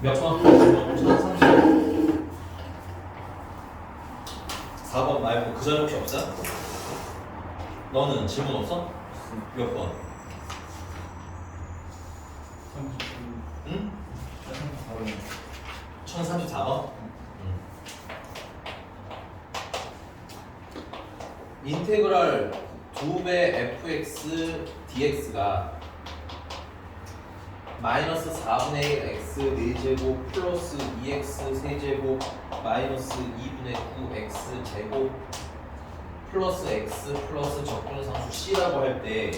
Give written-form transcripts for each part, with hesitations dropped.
몇 번? 1030. 4번 말고 그 전에 혹시 없어? 너는 질문 없어? 몇 번? 39. 응? 1034번. 1034번? 인테그랄 2배 fx dx가 마이너스 4분의 1 x 4제곱 플러스 2x 세제곱 마이너스 2분의 9 x 제곱 플러스 x 플러스 적분상수 c라고 할 때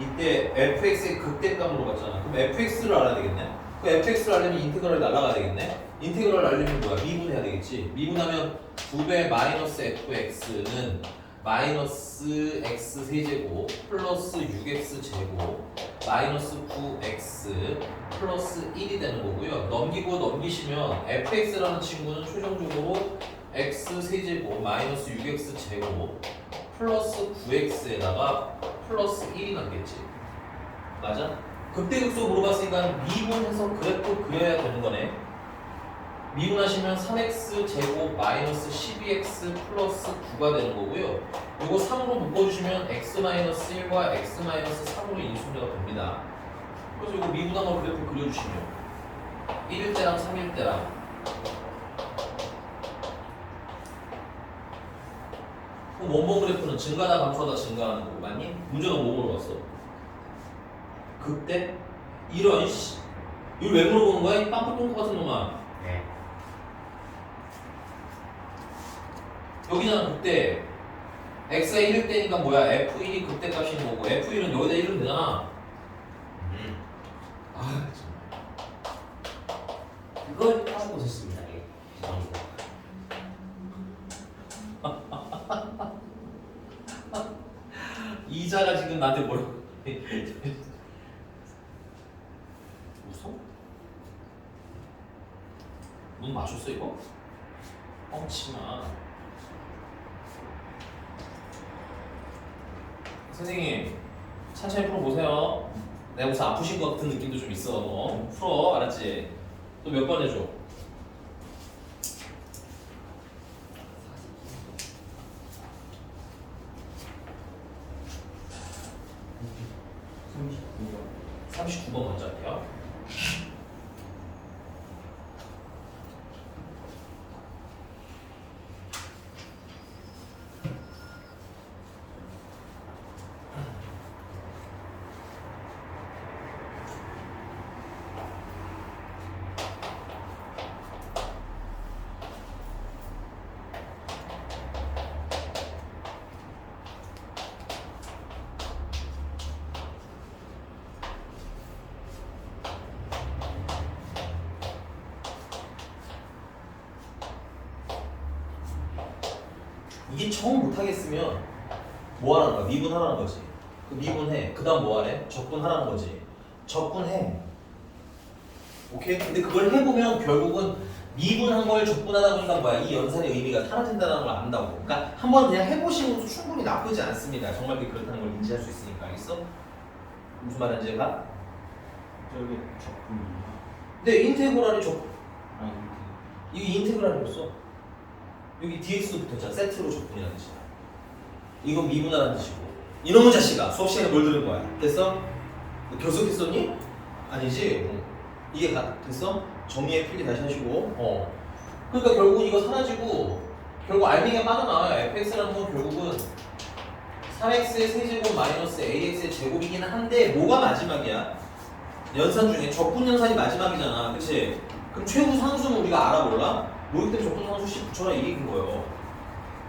이때 fx의 극대값으로 갔잖아. 그럼 fx를 알아야 되겠네. 그 fx를 알려면 인테그랄을 날라가야 되겠네. 인테그랄을 알려면 뭐야? 미분해야 되겠지. 미분하면 2배 마이너스 fx는 마이너스 x 세제곱 플러스 6x 제곱 마이너스 9x 플러스 1이 되는 거고요. 넘기고 넘기시면 fx라는 친구는 최종적으로 x 세제곱 마이너스 6x 제곱 플러스 9x에다가 플러스 1이 남겠지. 맞아? 극대극소 물어봤으니까 미분해서 그래프 그려야 되는 거네. 미분하시면 3x 제곱 마이너스 12x 플러스 9가 되는 거고요. 이거 3으로 묶어주시면 x 마이너스 1과 x 마이너스 3으로 인수분해가 됩니다. 그래서 이거 미분한 걸 그래프 그려주시면 1일 때랑 3일 때랑 그럼 원본 그래프는 증가다 감소하다 증가하는 거고 맞니? 문제가 뭐 물어봤어? 그때? 이런 씨 이걸 왜 물어보는 거야? 이 빵꾸 똥꼬 같은 놈아. 네. 여기는 그때 x가 1일 때니까 뭐야? f1이 그때 값이 있는 거고 f1은 여기다 1은 되잖아. 아 그걸 하고 있었습니다. 예. 죄송합니다. 이자가 지금 나한테 뭐라고 웃어? 눈 맞췄어 이거? 뻥치마. 선생님 천천히 풀어보세요. 내가 무슨 아프신 것 같은 느낌도 좀 있어. 너 풀어 알았지? 또 몇 번 해줘? 39번 먼저 할게요. 이게 정 못하겠으면 뭐 하라는 거야? 미분하라는 거지. 그 미분해. 그 다음 뭐 하래? 적분하라는 거지. 적분해. 오케이? 근데 그걸 해보면 결국은 미분한 걸 적분하다 보니까 뭐야? 이 연산의 의미가 사라진다는 걸 안다고. 그러니까 한번 그냥 해보시는 것도 충분히 나쁘지 않습니다. 정말 그렇다는 걸 인지할 수 있으니까. 알겠어? 무슨 말인지 가? 저기 적분이요. 근데 인테그랄이 아 이게 인테그랄이었어. 여기 dx도 붙었잖아. 세트로 적분이라는 뜻이야. 이건 미분하라는 뜻이고. 이놈의 자식아, 수업 시간에 뭘 들은 거야? 됐어? 너 결석했었니? 아니지? 이게 됐어? 정리해 필기 다시 하시고. 그러니까 결국은 이거 사라지고 결국 알맹이가 빠져나와요. fx라는 건 결국은 3x의 세제곱 마이너스 ax의 제곱이긴 한데 뭐가 마지막이야? 연산 중에 적분 연산이 마지막이잖아. 그치? 그럼 최후 상수는 우리가 알아 몰라? 모의고 때문에 적분 상수 씨 붙여라 이 얘기인 거예요.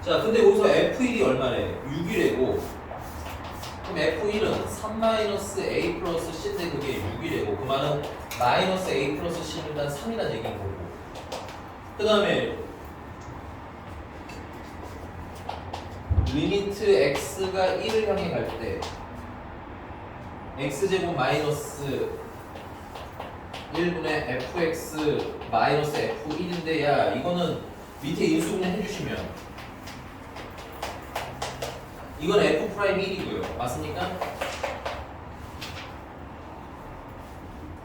자, 근데 여기서 F1이 얼마래? 6이래고 그럼 F1은 3-A 플러스 C인데 그게 6이래고 그 말은 마이너스 A 플러스 C는 3이라는 얘기인 거고 그 다음에 리미트 X가 1을 향해 갈 때 X제곱 마이너스 1분의 fx 마이너스 f1인데 야 이거는 밑에 인수분해 해주시면 이건 f 프라임 1이고요. 맞습니까?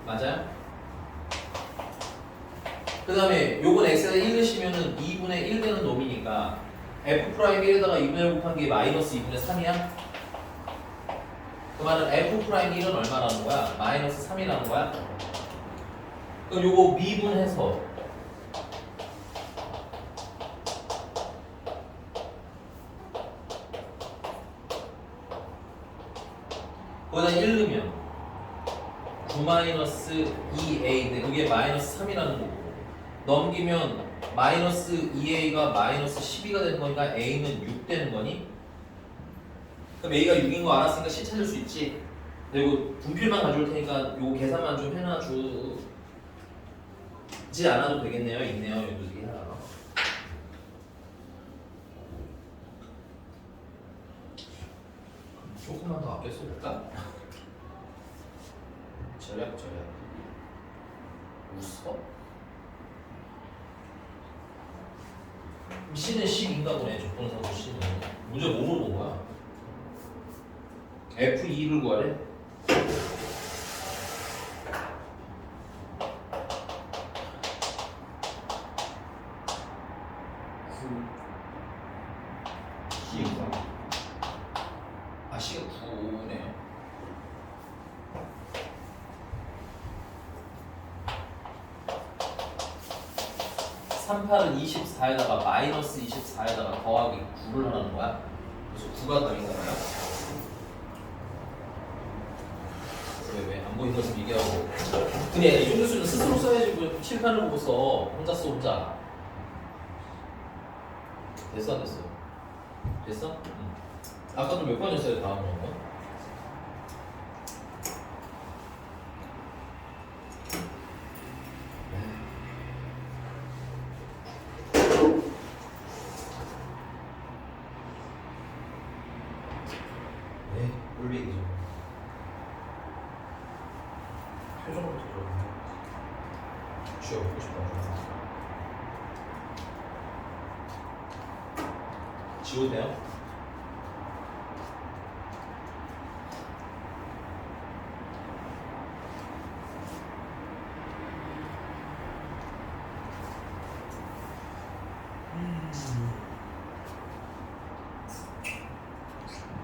맞아요? 그 다음에 요건 x에다 1 넣으시면은 2분의 1 되는 놈이니까 f 프라임 1에다가 2분의 1 곱한 게 마이너스 2분의 3이야? 그 말은 f 프라임 1은 얼마라는 거야? 마이너스 3이라는 거야? 그럼 요거 미분해서 거기다 1 넣으면 9 마이너스 2a인데 그게 마이너스 3이라는 거고 넘기면 마이너스 2a가 마이너스 12가 되는 거니까 a는 6 되는 거니? 그럼 a가 6인 거 알았으니까 c 찾을 수 있지? 그리고 분필만 가져올 테니까 요거 계산만 좀 해놔주지 않아도 되겠네요. 있네요. 여기 두 개 하나. 조금만 더 아껴 쓸까? 절약. 웃어? C는 10인가 보네. 조건상수 C는. 문제 뭐 물어본 거야? F2를 구하래? 아, C가 9네요. (38은) 24에다가 마이너스 24에다가 더하기 9를 하라는 거야. 그래서 9가 답인가 봐요. 왜 안 보인 것을 얘기하고 그냥 이 정도 수는 스스로 써야지 뭐 칠판을 보고 써. 혼자 써 혼자. 됐어 안 됐어? 됐어? 응. 아까도 몇 번이었어요 다음 거? 네, 꼴비기죠. 표정부터 좀 쥐어보고 싶다. 지워도 돼요?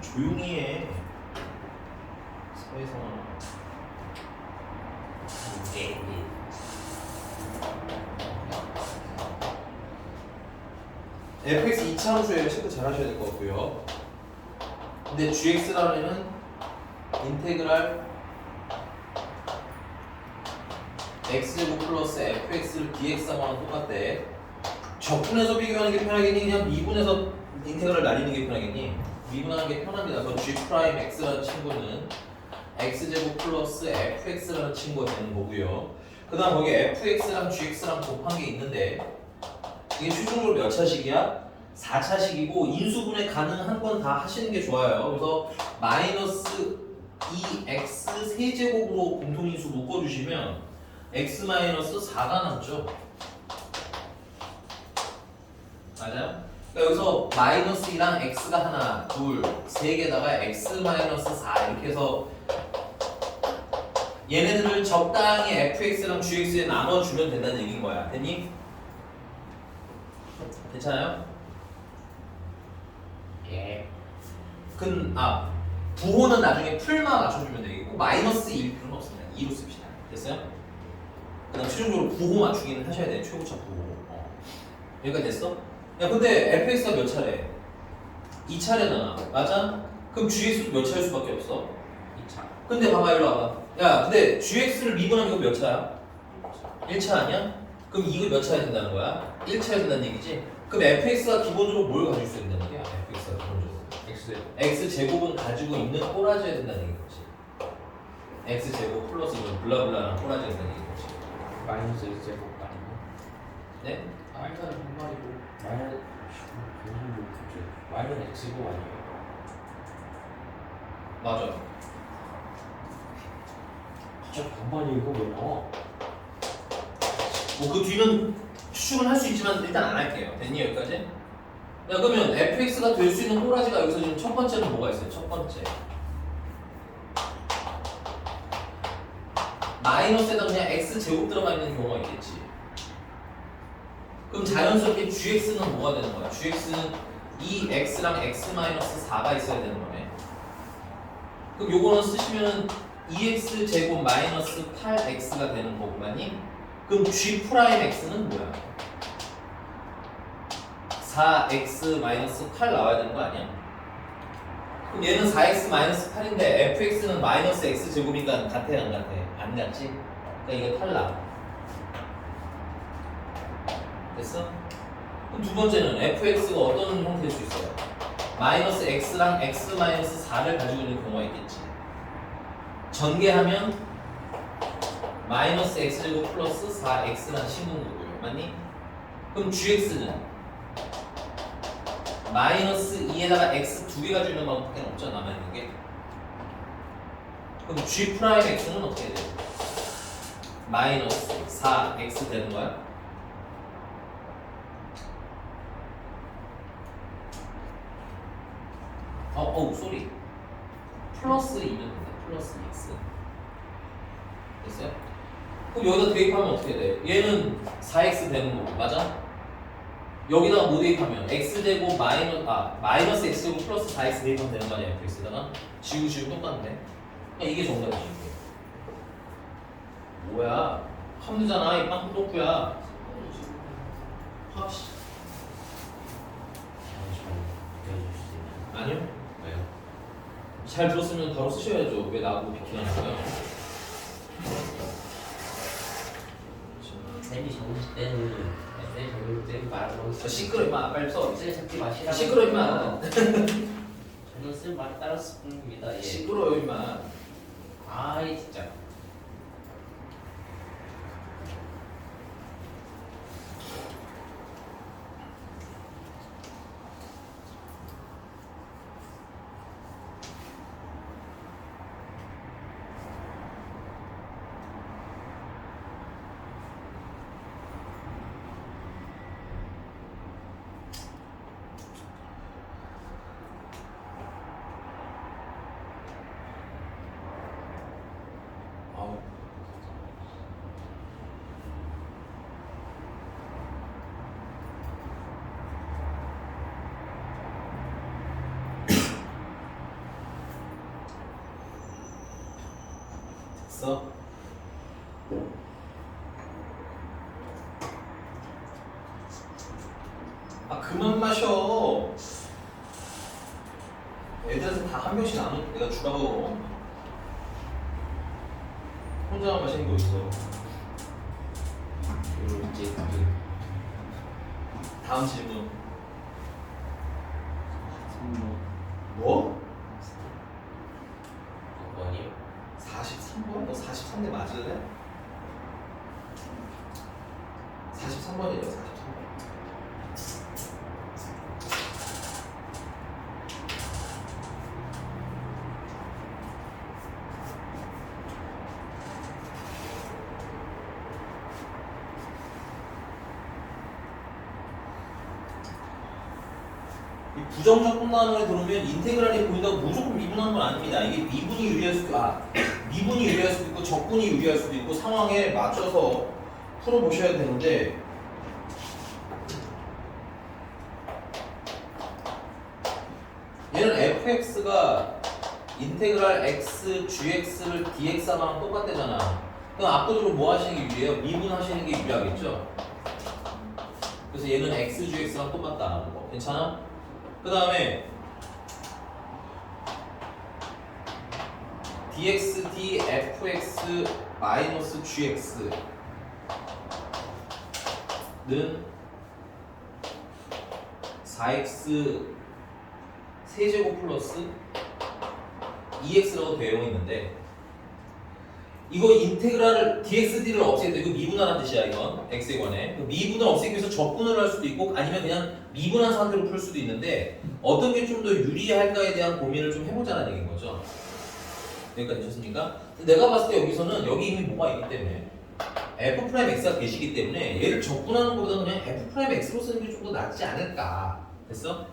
조용히 해. 사회생활. fx 2차 함수예요. 체크 잘 하셔야 될 것 같고요. 근데 gx라는 인테그랄 x제곱 플러스 fx를 dx하고는 똑같대. 적분해서 비교하는 게 편하겠니? 그냥 미분해서 인테그랄 나뉘는 게 편하겠니? 미분하는 게 편합니다. 그럼 g 프라임 x라는 친구는 x제곱 플러스 fx라는 친구가 되는 거고요. 그 다음 거기에 fx랑 gx랑 곱한 게 있는데 이게 최종적으로 몇 차식이야? 4차식이고 인수분해 가능한 건 다 하시는 게 좋아요. 그래서 마이너스 2x 세제곱으로 공통인수 묶어주시면 x 마이너스 4가 남죠. 맞아요? 그러니까 여기서 마이너스 2랑 x가 하나, 둘, 세 개다가 x 마이너스 4 이렇게 해서 얘네들을 적당히 fx랑 gx에 나눠주면 된다는 얘기인 거야. 됐니? 괜찮아요? 예. 부호는 나중에 풀만 맞춰주면 되겠고 마이너스 1일 필요는 없습니다. 2로 씁시다. 됐어요? 그 다음 최종적으로 부호 맞추기는 하셔야 돼. 최고차 부호. 여기까지 됐어? 야 근데 fx가 몇 차례? 2차례잖아. 맞아? 그럼 gx도 몇 차일 수밖에 없어? 2차. 근데 봐봐 일로 와봐. 야 근데 gx를 미분하면 이거 몇 차야? 1차 아니야? 그럼 이거 몇 차야 된다는 거야? 1차야 된다는 얘기지? 그럼 fx가 기본적으로 뭘 가질 수 있다는 얘기야? fx가 기본적으로 x제곱은 가지고 있는 꼬라지야 된다는 얘기지. x제곱 플러스 이건 블라블라랑 꼬라지야 된다는 얘기지. 마이너스 1제곱 아니고 네? 일단은 반말이고 마이너스 x고 아니에요? 맞아. 진짜 반반이고 왜 나와? 뭐 그 뒤는 추측은 할 수 있지만 일단 안 할게요. 됐니 여기까지? 야 그러면 fx가 될 수 있는 꼬라지가 여기서 지금 첫 번째는 뭐가 있어요? 첫 번째 마이너스에다 그냥 x제곱 들어가 있는 경우가 있겠지. 그럼 자연스럽게 gx는 뭐가 되는 거야? gx는 이 x랑 x-4가 있어야 되는 거네. 그럼 요거는 쓰시면 2x 제곱 마이너스 8x가 되는 거구만요. 그럼 g 프라임 x는 뭐야? 4x 마이너스 8 나와야 되는 거 아니야? 그럼 얘는 4x 마이너스 8인데 fx는 마이너스 x 제곱이니까 같아 안 같아? 안 같지? 그러니까 이게 탈락. 됐어? 그럼 두 번째는 fx가 어떤 형태일 수 있어요? 마이너스 x랑 x 마이너스 4를 가지고 있는 경우가 있겠지. 전개하면 마이너스 x제곱 플러스 4x라는 신분구고요. 맞니? 그럼 gx는 마이너스 2에다가 x 두 개 가지고 있는 방법밖에 없죠. 남아있는 게. 그럼 g 프라임 x는 어떻게 돼요? 마이너스 4x 되는 거야? 쏘리. 플러스 2면 된다. 플러스 x. 됐어요? 그럼 여기다 대입하면 어떻게 돼? 얘는 4x 되는 거고, 맞아? 여기다가 뭐 대입하면 x제곱 마이너스 x제곱 플러스 4x 대입하면 되는 거 아니야? fx에다가 지우 똑같네. 그러니까 이게 정답이지. 이게. 뭐야? 함수잖아. 이 빵꾸 똥꾸야. 확시. 아니요? 왜요? 잘 들었으면 바로 쓰셔야죠. 왜 나보고 비키라는 거야? 쌤이 적을 때는 쌤이 적을 때는 말하고 시끄러 임마. 빨리 써. 쌤 찾지 마시라고. 시끄러 임마. 저는 쌤 말 따랐을 뿐입니다. 예. 시끄러요 임마. 아이 진짜. 아우. 됐어? 그만 마셔. 애들한테 다 한 병씩 나눠. 내가 주라고. 혼자만 마시는 거 있어. 이제 다음 질문. 뭐? 뭐니? 43번? 너 43대 맞을래? 43번이래요. 43번. 이 부정적 분란을 들으면 인테그랄이 보인다고 무조건 미분하는 건 아닙니다. 이게 미분이 유리할 수도 미분이 유리할 수도 있고 적분이 유리할 수도 있고 상황에 맞춰서 풀어보셔야 되는데 얘는 fx가 인테그랄 x gx를 dx랑 똑같대잖아. 그럼 압도적으로 뭐 하시는 게 유리해요? 미분하시는 게 유리하겠죠? 그래서 얘는 x gx랑 똑같다. 괜찮아? 그 다음에 dx dfx 마이너스 gx는 는 4x 세제곱 플러스 2x라고 되어 있는데 이거 인테그랄을 dx/d를 없애야 돼. 이거 미분하라는 뜻이야. 이건 x에 관해 미분을 없애기 위해서 적분을 할 수도 있고 아니면 그냥 미분한 상태로 풀 수도 있는데 어떤 게 좀 더 유리할까에 대한 고민을 좀 해보자는 얘기인 거죠. 여기까지 되셨습니까? 내가 봤을 때 여기서는 여기 이미 뭐가 있기 때문에 f'x가 계시기 때문에 얘를 적분하는 것보다 그냥 f'x로 쓰는 게 좀 더 낫지 않을까. 됐어?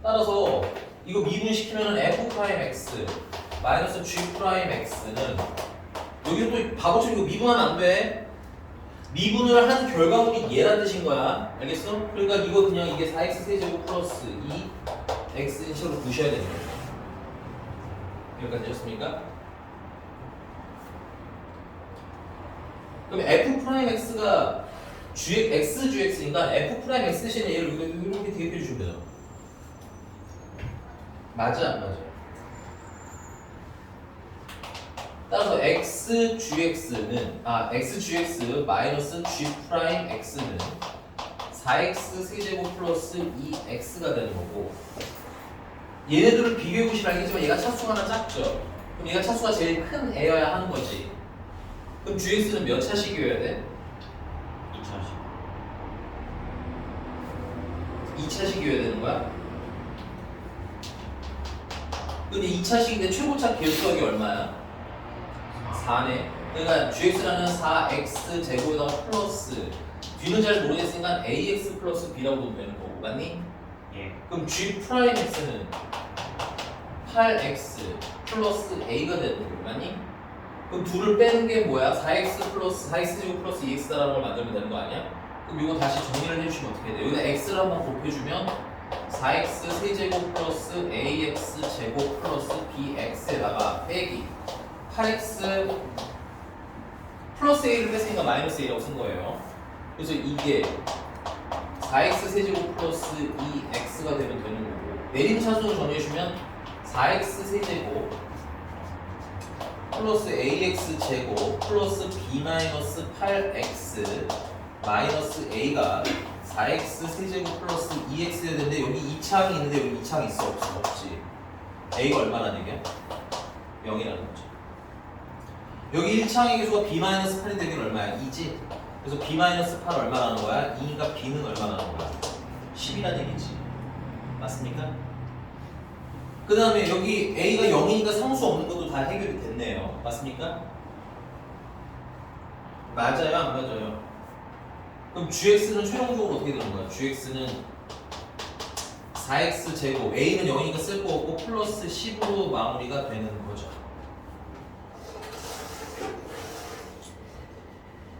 따라서 이거 미분시키면 f'x 마이너스 g'x는 여기는 또 바보처럼 이거 미분하면 안 돼. 미분을 한 결과물이 얘란 뜻인 거야. 알겠어? 그러니까 이거 그냥 이게 4x 세제곱 플러스 2x인 식으로 보셔야 되는 거죠. 여기까지 되셨습니까? 그럼 f 프라임 x가 x gx니까 f 프라임 x 대신에 얘를 이렇게 대입해 주시면 돼요. 맞아 안 맞아? 따라서 x gx는 x gx 마이너스 g 프라임 x는 4x 세제곱 플러스 2x가 되는 거고, 얘네들을 비교해 보시면 알겠지만 얘가 차수가 하나 작죠. 그럼 얘가 차수가 제일 큰 애여야 하는 거지. 그럼 gx는 몇 차식이어야 돼? 2차식이어야 되는 거야? 근데 2차식인데 최고차 개수역이 얼마야? 4네. 그러니까 gx라는 4x 제곱에다가 플러스 뒤는 잘 모르겠으니까 ax 플러스 b라고 보면 되는 거고, 맞니? 예. 그럼 g 프라임 x는 8x 플러스 a가 되는 거고, 맞니? 그럼 둘을 빼는 게 뭐야? 4x 제곱 플러스 2x라는 걸 만들면 되는 거 아니야? 그럼 이거 다시 정리를 해주시면 어떻게 돼? 여기다 x를 한번 곱해주면 4x 세제곱 플러스 ax 제곱 플러스 bx에다가 빼기 8x 플러스 a를 뺐으니까 마이너스 a라고 쓴 거예요. 그래서 이게 4x 세제곱 플러스 2x가 되면 되는 거고, 내림 차수로 정리해주면 4x 세제곱 플러스 ax 제곱 플러스 b 마이너스 8x 마이너스 a가 4x 세제곱 플러스 2x여야 되는데 여기 2창이 있는데 여기 2창 있어? 없어? 없지. a가 얼마나 되게? 0이라는 거죠. 여기 1창의 개수가 b 마이너스 8이 되긴 얼마야? 2지? 그래서 b 마이너스 8 얼마라는 거야? 2니까 b는 얼마라는 거야? 10이라는 얘기지. 맞습니까? 그 다음에 여기 a가 0이니까 상수 없는 것도 다 해결이 됐네요. 맞습니까? 맞아요? 안 맞아요? 그럼 gx는 최종적으로 어떻게 되는 거야? gx는 4x 제곱, a는 0이니까 쓸 거 없고 플러스 10으로 마무리가 되는 거죠.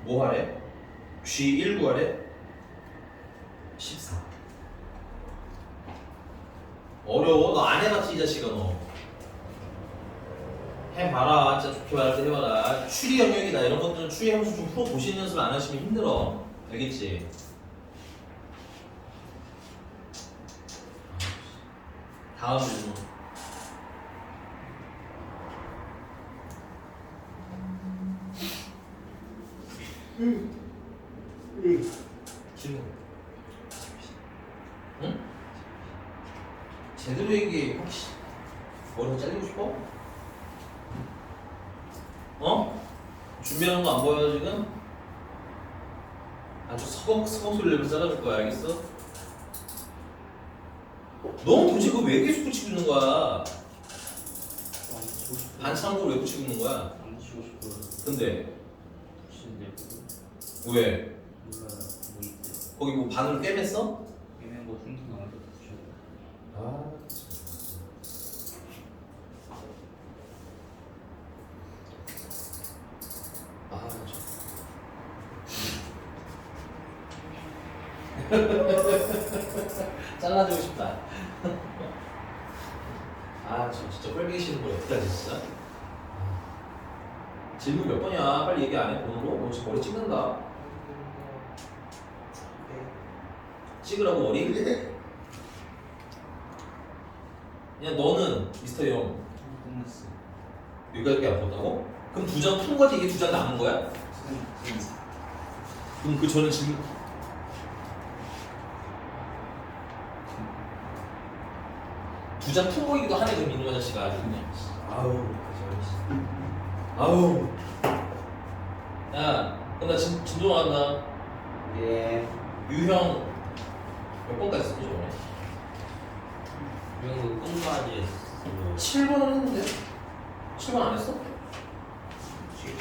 뭐 하래? g1 구하래? 14. 어려워. 너 안 해봤지 이 자식아 너. 해봐라. 진짜 좋게 말할 때 해봐라. 추리 영역이다 이런 것들은 추리 함수 좀 풀어보시는 연습을 안 하시면 힘들어. 알겠지? 다음 질문. 질문. 응? 제대로 얘기해. 혹시 머리가 잘리고 싶어? 어? 준비하는 거 안 보여 지금? 아주 서걱서걱 소리 내면서 잘라줄 거야. 알겠어? 너 도대체 그거 왜 계속 붙이고 있는 거야? 반창고를 왜 붙이고 있는 거야? 안 치고 싶어요. 근데 붙이는데 왜? 몰라요. 뭐 있대. 거기 뭐 바늘 꿰맸어? 얘는 뭐 생긴 거 알아서 붙여요. 아, 잘라주고 싶다. 아, 저 진짜 꼴보기 싫은 걸 어떡하지 진짜? 질문 몇 번이야? 빨리 얘기 안 해. 번호로? 너 지금 머리 찍는다. 찍으라고 머리? 야, 너는 미스터 영 끝났어. 여기까지 안 본다고? 그럼 두 장 푼 거지? 이게 두 장 남은 거야? 그럼 그 전에 질문 두 장 푼 거이기도 하네. 그럼 이놈 아저씨가 아주 그냥 아우 야, 그럼 나 진도 나간다. 예. 유형 몇 번까지 썼죠 저번에? 이런 거 똥바지 했어. 7번은 했는데 7번 안 했어? 축제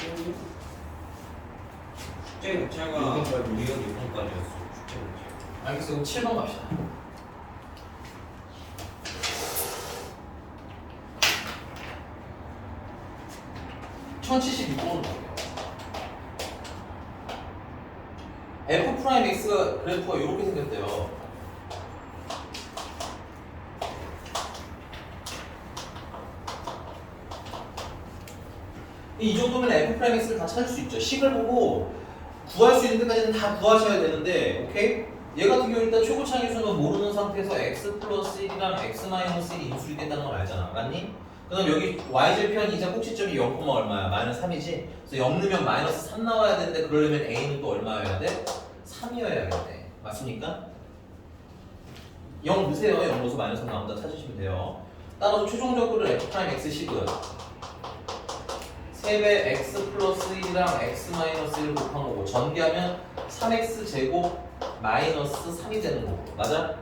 자체가 우리가 6번까지였어. 축제 자체. 알겠어. 그럼 7번 갑시다. (1076번으로 갈게요) f 프라임 x가 그래프가 이렇게 생겼대요. 이 정도면 f 프라임 x를 다 찾을 수 있죠. 식을 보고 구할 수 있는 데까지는 다 구하셔야 되는데, 오케이? 얘 같은 경우 일단 최고차기수는 모르는 상태에서 x 플러스 1이랑 x 마이너스 1이 인수이 된다는 걸 알잖아. 맞니? 그다음 여기 y절편 이자 꼭지점이 0, 얼마야? 마이너스 3이지? 그래서 0 넣으면 마이너스 3 나와야 되는데 그러려면 a는 또 얼마여야 돼? 3이어야겠네. 맞습니까? 0 넣으세요. 0 넣어서 마이너스 3 나온다 찾으시면 돼요. 따라서 최종적으로 f 프라임 x 식은 3배 x 플러스 1이랑 x 마이너스 1을 곱한 거고 전개하면 3x 제곱 마이너스 3이 되는 거고. 맞아?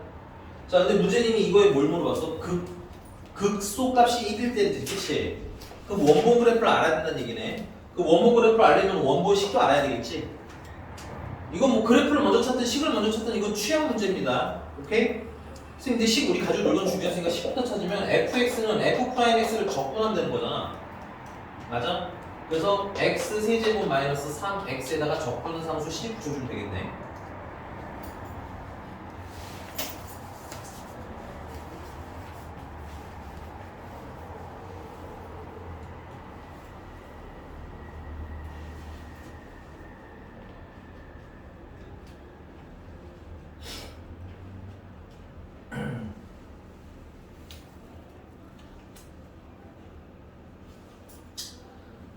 자, 근데 문제님이 이거에 뭘 물어봤어? 극소값이 1일 때는 그치? 그럼 원본 그래프를 알아야 된다는 얘기네. 그 원본 그래프를 알려면 원본 식도 알아야 되겠지? 이건 뭐 그래프를 먼저 찾든 식을 먼저 찾든 이건 취향 문제입니다. 오케이? 선생님 근데 식 우리 가지고 놀 건 중요했으니까 식부터 찾으면 fx는 f 프라임 x를 적분하면 되는 거잖아. 맞아? 그래서 x 세제곱 마이너스 3x에다가 적분한 상수 10 줘주면 되겠네.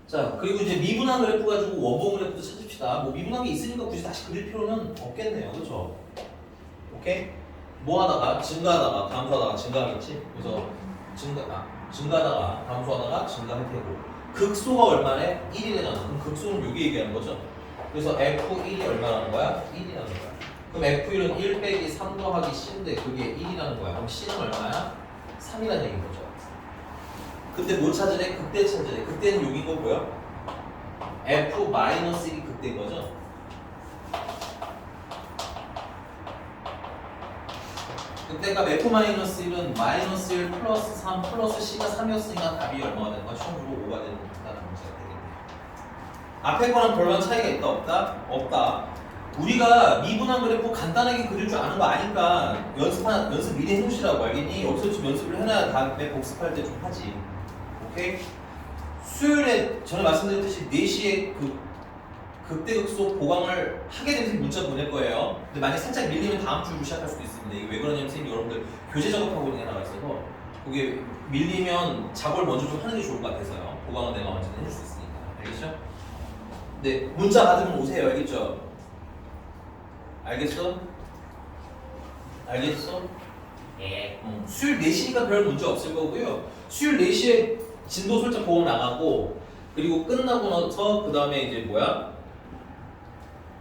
자, 그리고 이제 미분한 그래프 가지고 원본 그래프도 찾읍시다. 뭐 미분한 게 있으니까 굳이 다시 그릴 필요는 없겠네요. 그렇죠? 오케이? 뭐 하다가 증가하다가 감소하다가 증가하겠지? 그래서 증가하다가 감소하다가 증가할 테고 극소가 얼마래? 1이라는 그럼 극소는 여기 얘기하는 거죠. 그래서 F1이 얼마라는 거야? 1이라는 거야. 그럼 F1은 1 빼기 3 더하기 C인데 그게 1이라는 거야. 그럼 C는 얼마야? 3이라는 얘기인 거죠. 근데 뭐 찾으래? 극대 찾으래. 극대는 여기인 거 뭐야? F-1이 극대인 거죠? 극대값 F-1은 마이너스 1 플러스 3 플러스 C가 3이었으니까 답이 얼마가 되는 거야? 처음으로 5가 되는 문제가 되겠네. 앞에 거랑 별반 차이가 있다 없다? 없다. 우리가 미분한 그래프 간단하게 그릴 줄 아는 거 아니까 연습 미리 해놓으시라고. 알겠니? 여기서 좀 연습을 해놔야 다음에 복습할 때 좀 하지. 오케이? 수요일에 전에 말씀드렸듯이 4시에 극대극소 보강을 하게 되면 문자 보낼 거예요. 근데 만약 살짝 밀리면 다음 주로 시작할 수도 있습니다. 이게 왜 그러냐면 선생님 여러분들 교재 작업하고 있는 게 하나가 있어서 그게 밀리면 작업을 먼저 좀 하는 게 좋을 것 같아서요. 보강은 내가 언제든 해줄 수 있으니까. 알겠죠? 네, 문자 받으면 오세요. 알겠죠? 알겠어? 알겠어? 예. 수요일 4시니까 별 문제 없을 거고요. 수요일 4시에 진도 설정 보험 나가고 그리고 끝나고 나서 그 다음에 이제 뭐야?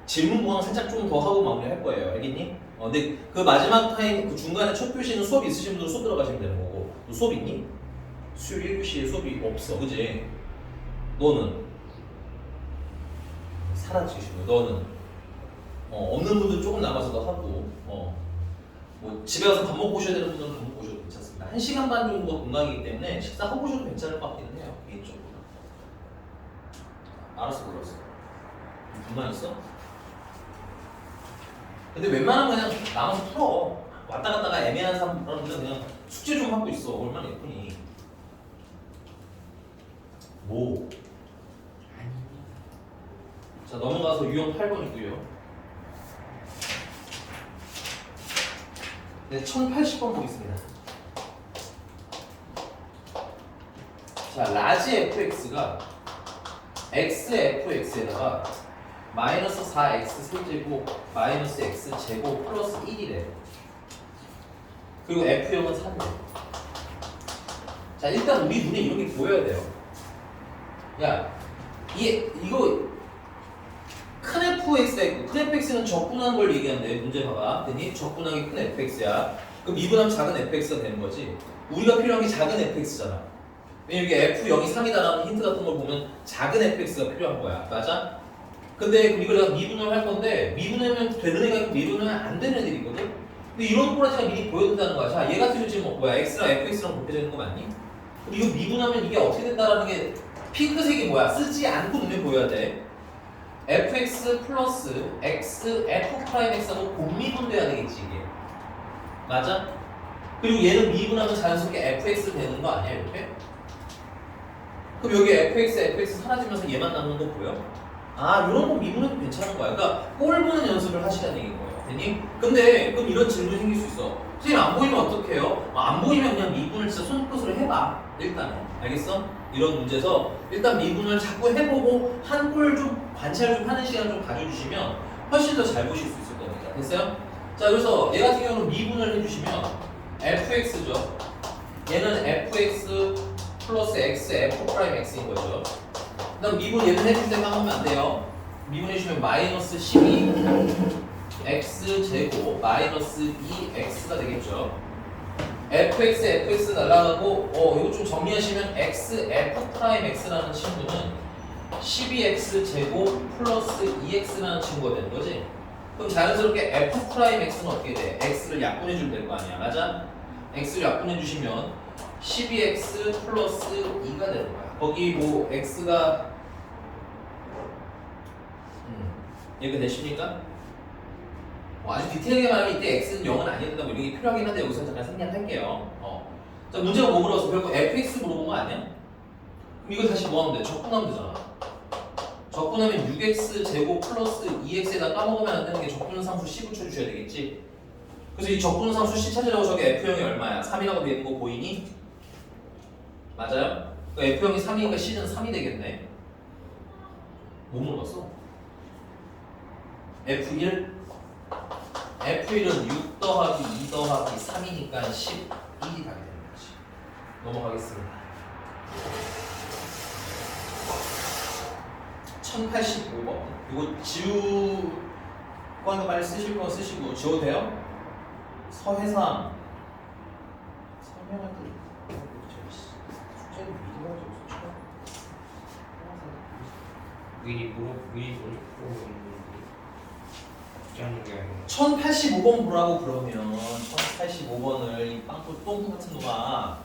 질문 보강 살짝 좀 더 하고 마무리할 거예요. 알겠니? 근데 그 마지막 타임 그 중간에 첫 교시는 수업 있으신 분들 수업 들어가시면 되는 거고. 너 수업 있니? 수요일 1교시에 수업이 없어. 그지? 너는? 사라지시고 너는? 없는 분들 조금 남아서도 하고 뭐 집에 가서 밥 먹고 오셔야 되는 분들은 밥 먹고 오셔도 괜찮습니다. 1시간 반 정도 공강이기 때문에 식사하고 오셔도 괜찮을 것 같기는 해요. 개인적으로. 알았어. 불만 있어? 근데 웬만하면 그냥 남아서 풀어. 왔다 갔다가 애매한 사람들은 그냥 숙제 좀 하고 있어. 얼마나 예쁘니. 뭐? 자, 넘어가서 유형 8번이고요. 네, 1080번 보겠습니다. 자, 라지 fx가 xfx에다가 마이너스 4x 세제곱 마이너스 x 제곱 플러스 1이래. 그리고 f형은 3이래. 자, 일단 우리 눈에 이런 게 보여야 돼요. 야, 이거 큰 fx가 있고 큰 fx는 적분한 걸 얘기하는데 문제 봐봐. 됐니? 적분하기 큰 fx야. 그럼 미분하면 작은 fx가 되는 거지. 우리가 필요한 게 작은 fx잖아. 왜냐면 이게 f0이 3이다라는 힌트 같은 걸 보면 작은 fx가 필요한 거야. 맞아? 근데 이걸 내가 미분을 할 건데 미분하면 되는 애가 있고 미분하면 안 되는 애들이 있거든? 근데 이런 꼬라지가 미리 보여준다는 거야. 자, 얘 같은 경우 지금 뭐야? x랑 fx랑 곱해지는 거 맞니? 근데 이거 미분하면 이게 어떻게 된다라는 게 핑크색이 뭐야? 쓰지 않고 눈에 보여야 돼. fx 플러스 x f 프라임 x하고 곱미분돼야 되겠지 이게. 맞아? 그리고 얘는 미분하면 자연스럽게 fx 되는 거 아니야 이렇게? 그럼 여기 fx 사라지면서 얘만 남는 거 보여? 아 이런 거 미분해도 괜찮은 거야. 그러니까 꼴 보는 연습을 하시라는 얘기인 거예요. 됐니? 근데 그럼 이런 질문이 생길 수 있어. 선생님 안 보이면 어떡해요? 안 보이면 그냥 미분을 진짜 손끝으로 해봐. 일단은. 알겠어? 이런 문제에서 일단 미분을 자꾸 해보고 한 꼴 좀 관찰 좀 하는 시간 좀 가져주시면 훨씬 더 잘 보실 수 있을 겁니다. 됐어요? 자 그래서 얘 같은 경우는 미분을 해주시면 fx죠. 얘는 fx 플러스 x f 프라임 x인 거죠. 그 다음 미분 얘는 해줄 때 까먹으면 안 돼요. 미분 해주시면 마이너스 12 x 제곱 마이너스 2x가 되겠죠. fx 날라가고 이거 좀 정리하시면 x f 프라임 x라는 친구는 12x 제곱 플러스 2x라는 친구가 되는 거지. 그럼 자연스럽게 f 프라임 x는 어떻게 돼? x를 약분해 주면 될 거 아니야. 맞아? x를 약분해 주시면 12x 플러스 2가 되는 거야. 거기 뭐 x가 이렇게 되십니까? 아주 디테일하게 말하면 이때 x는 0은 아니어야 된다고 이런 게 필요하긴 한데 여기서 잠깐 생략할게요. 자 문제가 뭐 물어봤어? 결국 fx 물어본 거 아니야? 그럼 이거 다시 뭐 하면 돼? 적분하면 되잖아. 적분하면 6x 제곱 플러스 2x에다 까먹으면 안 되는 게 적분상수 c 붙여주셔야 되겠지. 그래서 이 적분상수 c 찾으라고 저기 f형이 얼마야? 3이라고 되어 있는 거 보이니? 맞아요? f형이 3이니까 c는 3이 되겠네. 뭐 물어봤어? f1? F1은 6 더하기 2 더하기 3이니까 11이 가게 되는 거지. 넘어가겠습니다. 1085번. 이거 지우 거니까 빨리 쓰실 거 쓰시고 지워도 돼요? 서해상 설명할 때 숙제는 미리 하죠. 미리 보고 1085번 보라고 그러면 1085번을 이 빵꾸 똥구 같은 놈아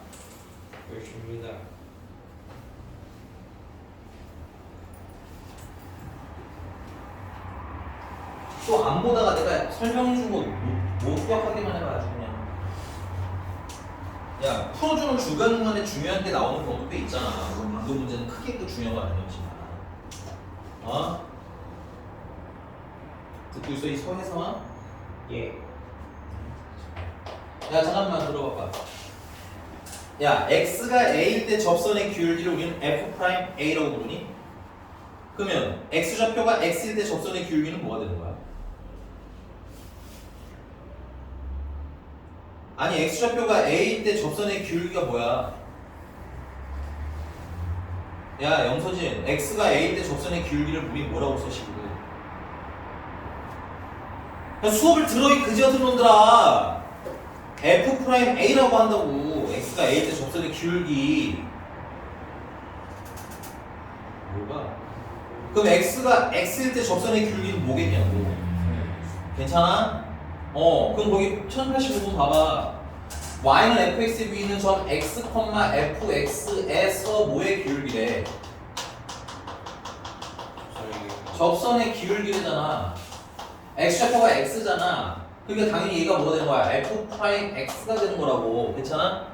열심입니다. 또 안 보다가 내가 설명해준 거 못 기억하기만 해봐 아주 그냥. 야 풀어주는 중간중간에 중요한 게 나오는 경우도 꽤 있잖아. 물론 방금 문제는 크게 또 중요한 건 아니었지만 듣고 있어 이 서해상아? 예. 야 잠깐만 들어봐봐. 야 x가 a일 때 접선의 기울기를 우리는 f'a라고 부르니? 그러면 x좌표가 x일 때 접선의 기울기는 뭐가 되는 거야? 아니 x좌표가 a일 때 접선의 기울기가 뭐야? 야 영서진 x가 a일 때 접선의 기울기를 우리 뭐라고 써시고 수업을 들어 이 그지 같은 놈들아. f'a라고 한다고. x가 a일 때 접선의 기울기 뭐가? 그럼 x가 x일 때 접선의 기울기는 뭐겠냐고. 괜찮아? 그럼 거기 1085번 봐봐. y는 fx에 위있는 점 x, fx에서 뭐의 기울기래? 접선의 기울기래잖아. x좌표가 x잖아. 그러니까 당연히 얘가 뭐가 되는 거야? f'x가 되는 거라고. 괜찮아?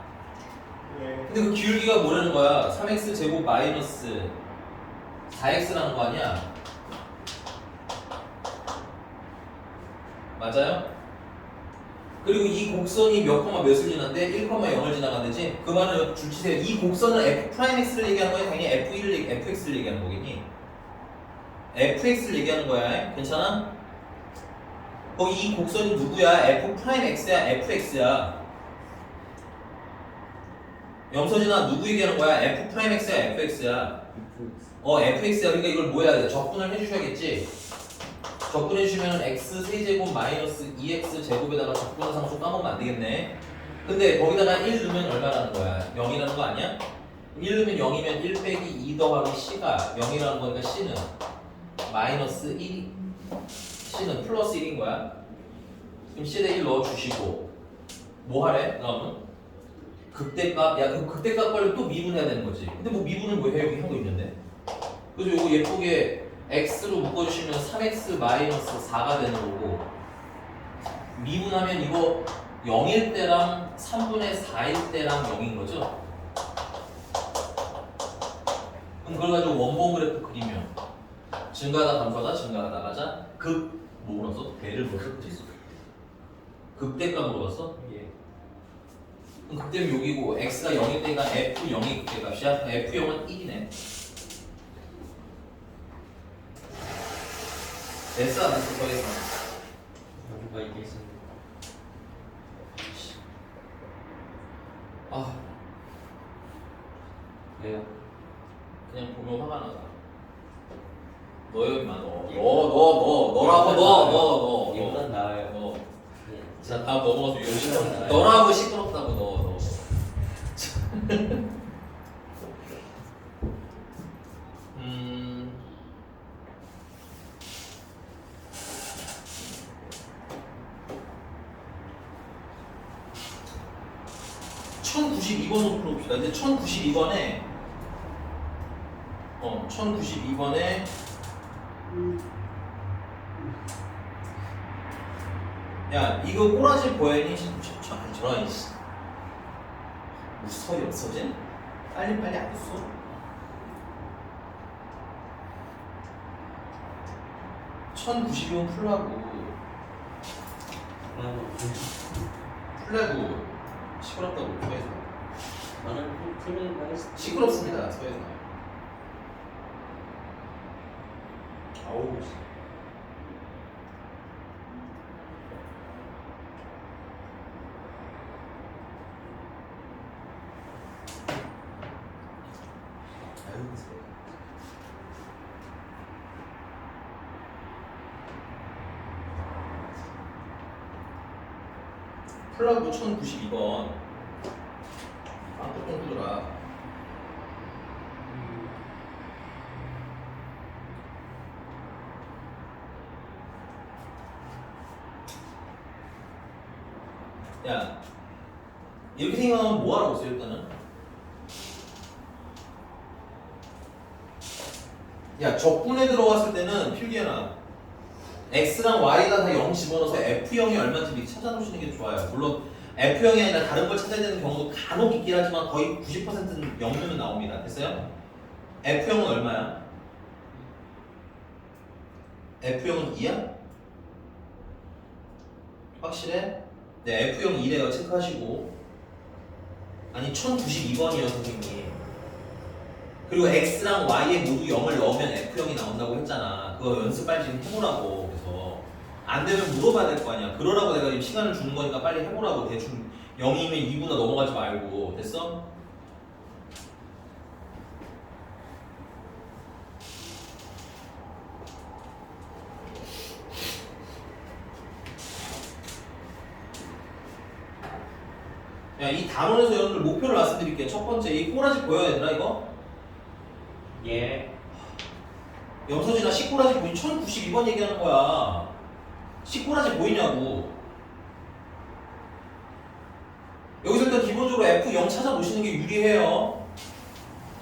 네. 근데 그 기울기가 뭐라는 거야? 3x 제곱 마이너스 4x라는 거 아니야? 맞아요? 그리고 이 곡선이 몇 콤마 몇을 지나는데 1,0을 지나가는지 그 말은 줄치세요. 이 곡선은 f'x를 얘기하는 거야? 당연히 fx를 얘기하는 거겠니? fx를 얘기하는 거야. 괜찮아? 이 곡선이 누구야? f'x야? fx야? 염서진아 누구 얘기하는 거야? f'x야? fx야? fx야. 그러니까 이걸 뭐 해야 돼? 적분을 해주셔야겠지? 적분해주시면 x 세제곱 마이너스 2x 제곱에다가 적분한 상수 까먹으면 안 되겠네. 근데 거기다가 1 넣으면 얼마라는 거야? 0이라는 거 아니야? 1 넣으면 0이면 1 빼기 2 더하기 c가 0이라는 거니까 c는 마이너스 1이 c는 플러스 1인 거야. 그럼 c에다 1 넣어주시고 뭐 하래? 그러면 극대값. 야 그럼 극대값 걸려 또 미분해야 되는 거지. 근데 뭐 미분을 뭐 해? 여기 하고 있는데. 그래서 요거 예쁘게 x로 묶어주시면 3x 마이너스 4가 되는 거고 미분하면 이거 0일 때랑 3분의 4일 때랑 0인 거죠? 그럼 그걸 가지고 원본 그래프 그리면 증가하다 감소하다 증가하다 가자 뭐 물었어? 대를 물었어? 극대값 물었어? 예. 그럼 극대면 여기고 x가 0일 때가 f0이 극대값이야? f0은 1이네 됐어 안 됐어? 더 이상 누가 있겠습니다. 아 왜요? 그냥 보면 화가 나다 너요 임마 너라고 이보단 나아요. 너 예. 자 다음 넘어가서 열심히 나아요. 너라고 시끄럽다고 너 1092번으로 풀어봅시다. 근데 1092번에 1092번에 야 이거 꼬라지 보이니? 저런 무슨 소리 없어 쟤? 빨리 안 했어? (1092번) 풀라고 시끄럽다고 소에서 나는 풀을 많이 시끄럽습니다 소에서 아우 플라그 1092번 똥 두더라 야 이렇게 생각하면 뭐하라고 있어 일단은 야 적분에 들어갔을 때는 필기해놔 x랑 y가 다 0 집어넣어서 f0이 얼마인지 미리 찾아놓으시는 게 좋아요. 물론 f0이 아니라 다른 걸 찾아야 되는 경우도 간혹 있긴 하지만 거의 90%는 0면 나옵니다. 됐어요? f0은 얼마야? f0은 2야? 확실해? 네, f0 2래요. 체크하시고 아니 1092번이요 선생님. 그리고 x랑 y에 모두 0을 넣으면 f0이 나온다고 했잖아. 그거 연습 빨리 지금 해보라고. 그래서 안 되면 물어봐야 될 거 아니야. 그러라고 내가 지금 시간을 주는 거니까 빨리 해보라고. 대충 0이면 2구나 넘어가지 말고. 됐어? 야, 이 단원에서 여러분들 목표를 말씀드릴게요. 첫 번째, 이 꼬라지 보여야 되나 이거? 예. 염서진아, 시꼬라지 보이? 1092번 얘기하는 거야. 시꼬라지 보이냐고. 여기서 일단 기본적으로 F0 찾아보시는 게 유리해요.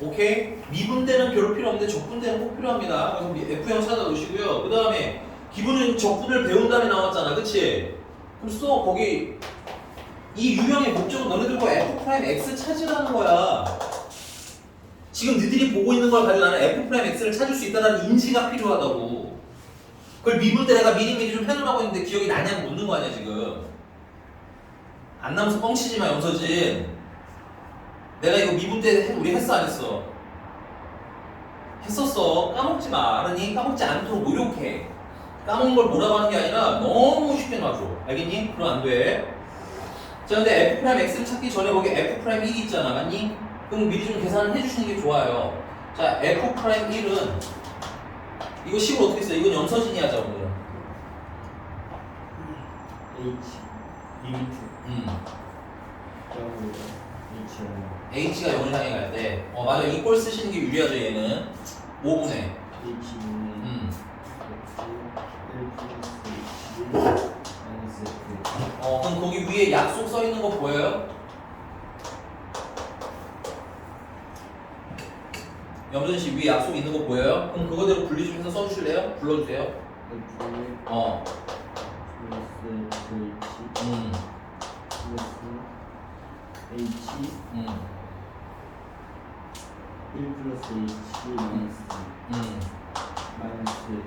오케이? 미분대는 별로 필요 없는데 적분대는 꼭 필요합니다. 그래서 F0 찾아놓으시고요. 그 다음에 기본은 적분을 배운 다음에 나왔잖아. 그치? 그럼 써 거기 이 유형의 목적은 너네들과 F'X 찾으라는 거야. 지금 너희들이 보고 있는 걸 가지고 나는 F'X를 찾을 수 있다는 인지가 필요하다고. 그걸 미분 때 내가 미리미리 좀 해놓으라고 했는데 기억이 나냐고 묻는 거 아니야 지금. 안 나면서 뻥치지 마 염서진. 내가 이거 미분 때 우리 했어 안 했어? 했었어. 까먹지 마. 알았니? 까먹지 않도록 노력해. 까먹는 걸 뭐라고 하는 게 아니라 너무 쉽게 놔줘. 알겠니? 그럼 안 돼. 자 근데 F'X를 찾기 전에 거기 F'1이 있잖아. 맞니? 그럼 미리 좀 계산을 해주시는 게 좋아요. 자 F'1은 이거 식으로 어떻게 써? 이건 염서진이 하자 오늘은. H 리미트 H가 0을 향해 갈 때 맞아 이꼴 쓰시는 게 유리하죠 얘는 5분의 H는 그럼 거기 위에 약속 써 있는 거 보여요? 염전 씨 위에 약속 있는 거 보여요? 그럼 그거대로 분리 좀 해서 써주실래요? 불러주세요. F 어. 플러스 FH 음. 플러스 H 1 플러스 H 마이너스 마이너스 F.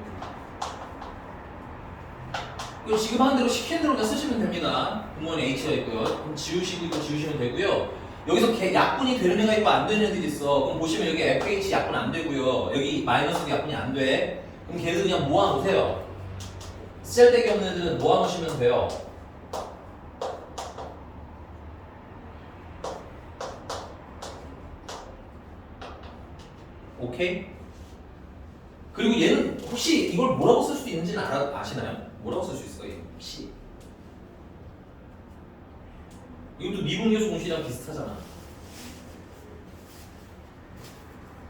이거 지금 한 대로 시킨 대로 그냥 쓰시면 됩니다. 분모는 H가 있고요. 그럼 지우시고 이거 지우시면 되고요. 여기서 약분이 되는 애가 있고 안 되는 애들이 있어. 그럼 보시면 여기 FH 약분 안 되고요. 여기 마이너스 약분이 안 돼. 그럼 걔들 그냥 모아놓으세요. 쓸데기 없는 애들은 모아놓으시면 돼요. 오케이? 그리고 얘는 혹시 이걸 뭐라고 쓸 수 있는지는 아시나요? 뭐라고 쓸 수 있어요? 혹시? 이것도 미분계수 공식이랑 비슷하잖아.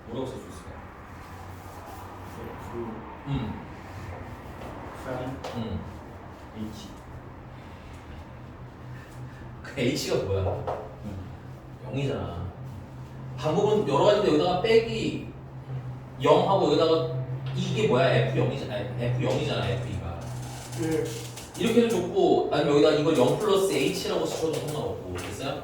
뭐라고 쓸 수 있을까요? F 프라임 H. 그 H가 뭐야? 0이잖아. 방법은 여러 가지인데 여기다가 빼기 0하고 여기다가 이게 뭐야? F0이잖아. F0이잖아. F2가. 이렇게 해도 좋고 아니면 여기다 이걸 0 플러스 H라고 써도 상관없고 됐어요?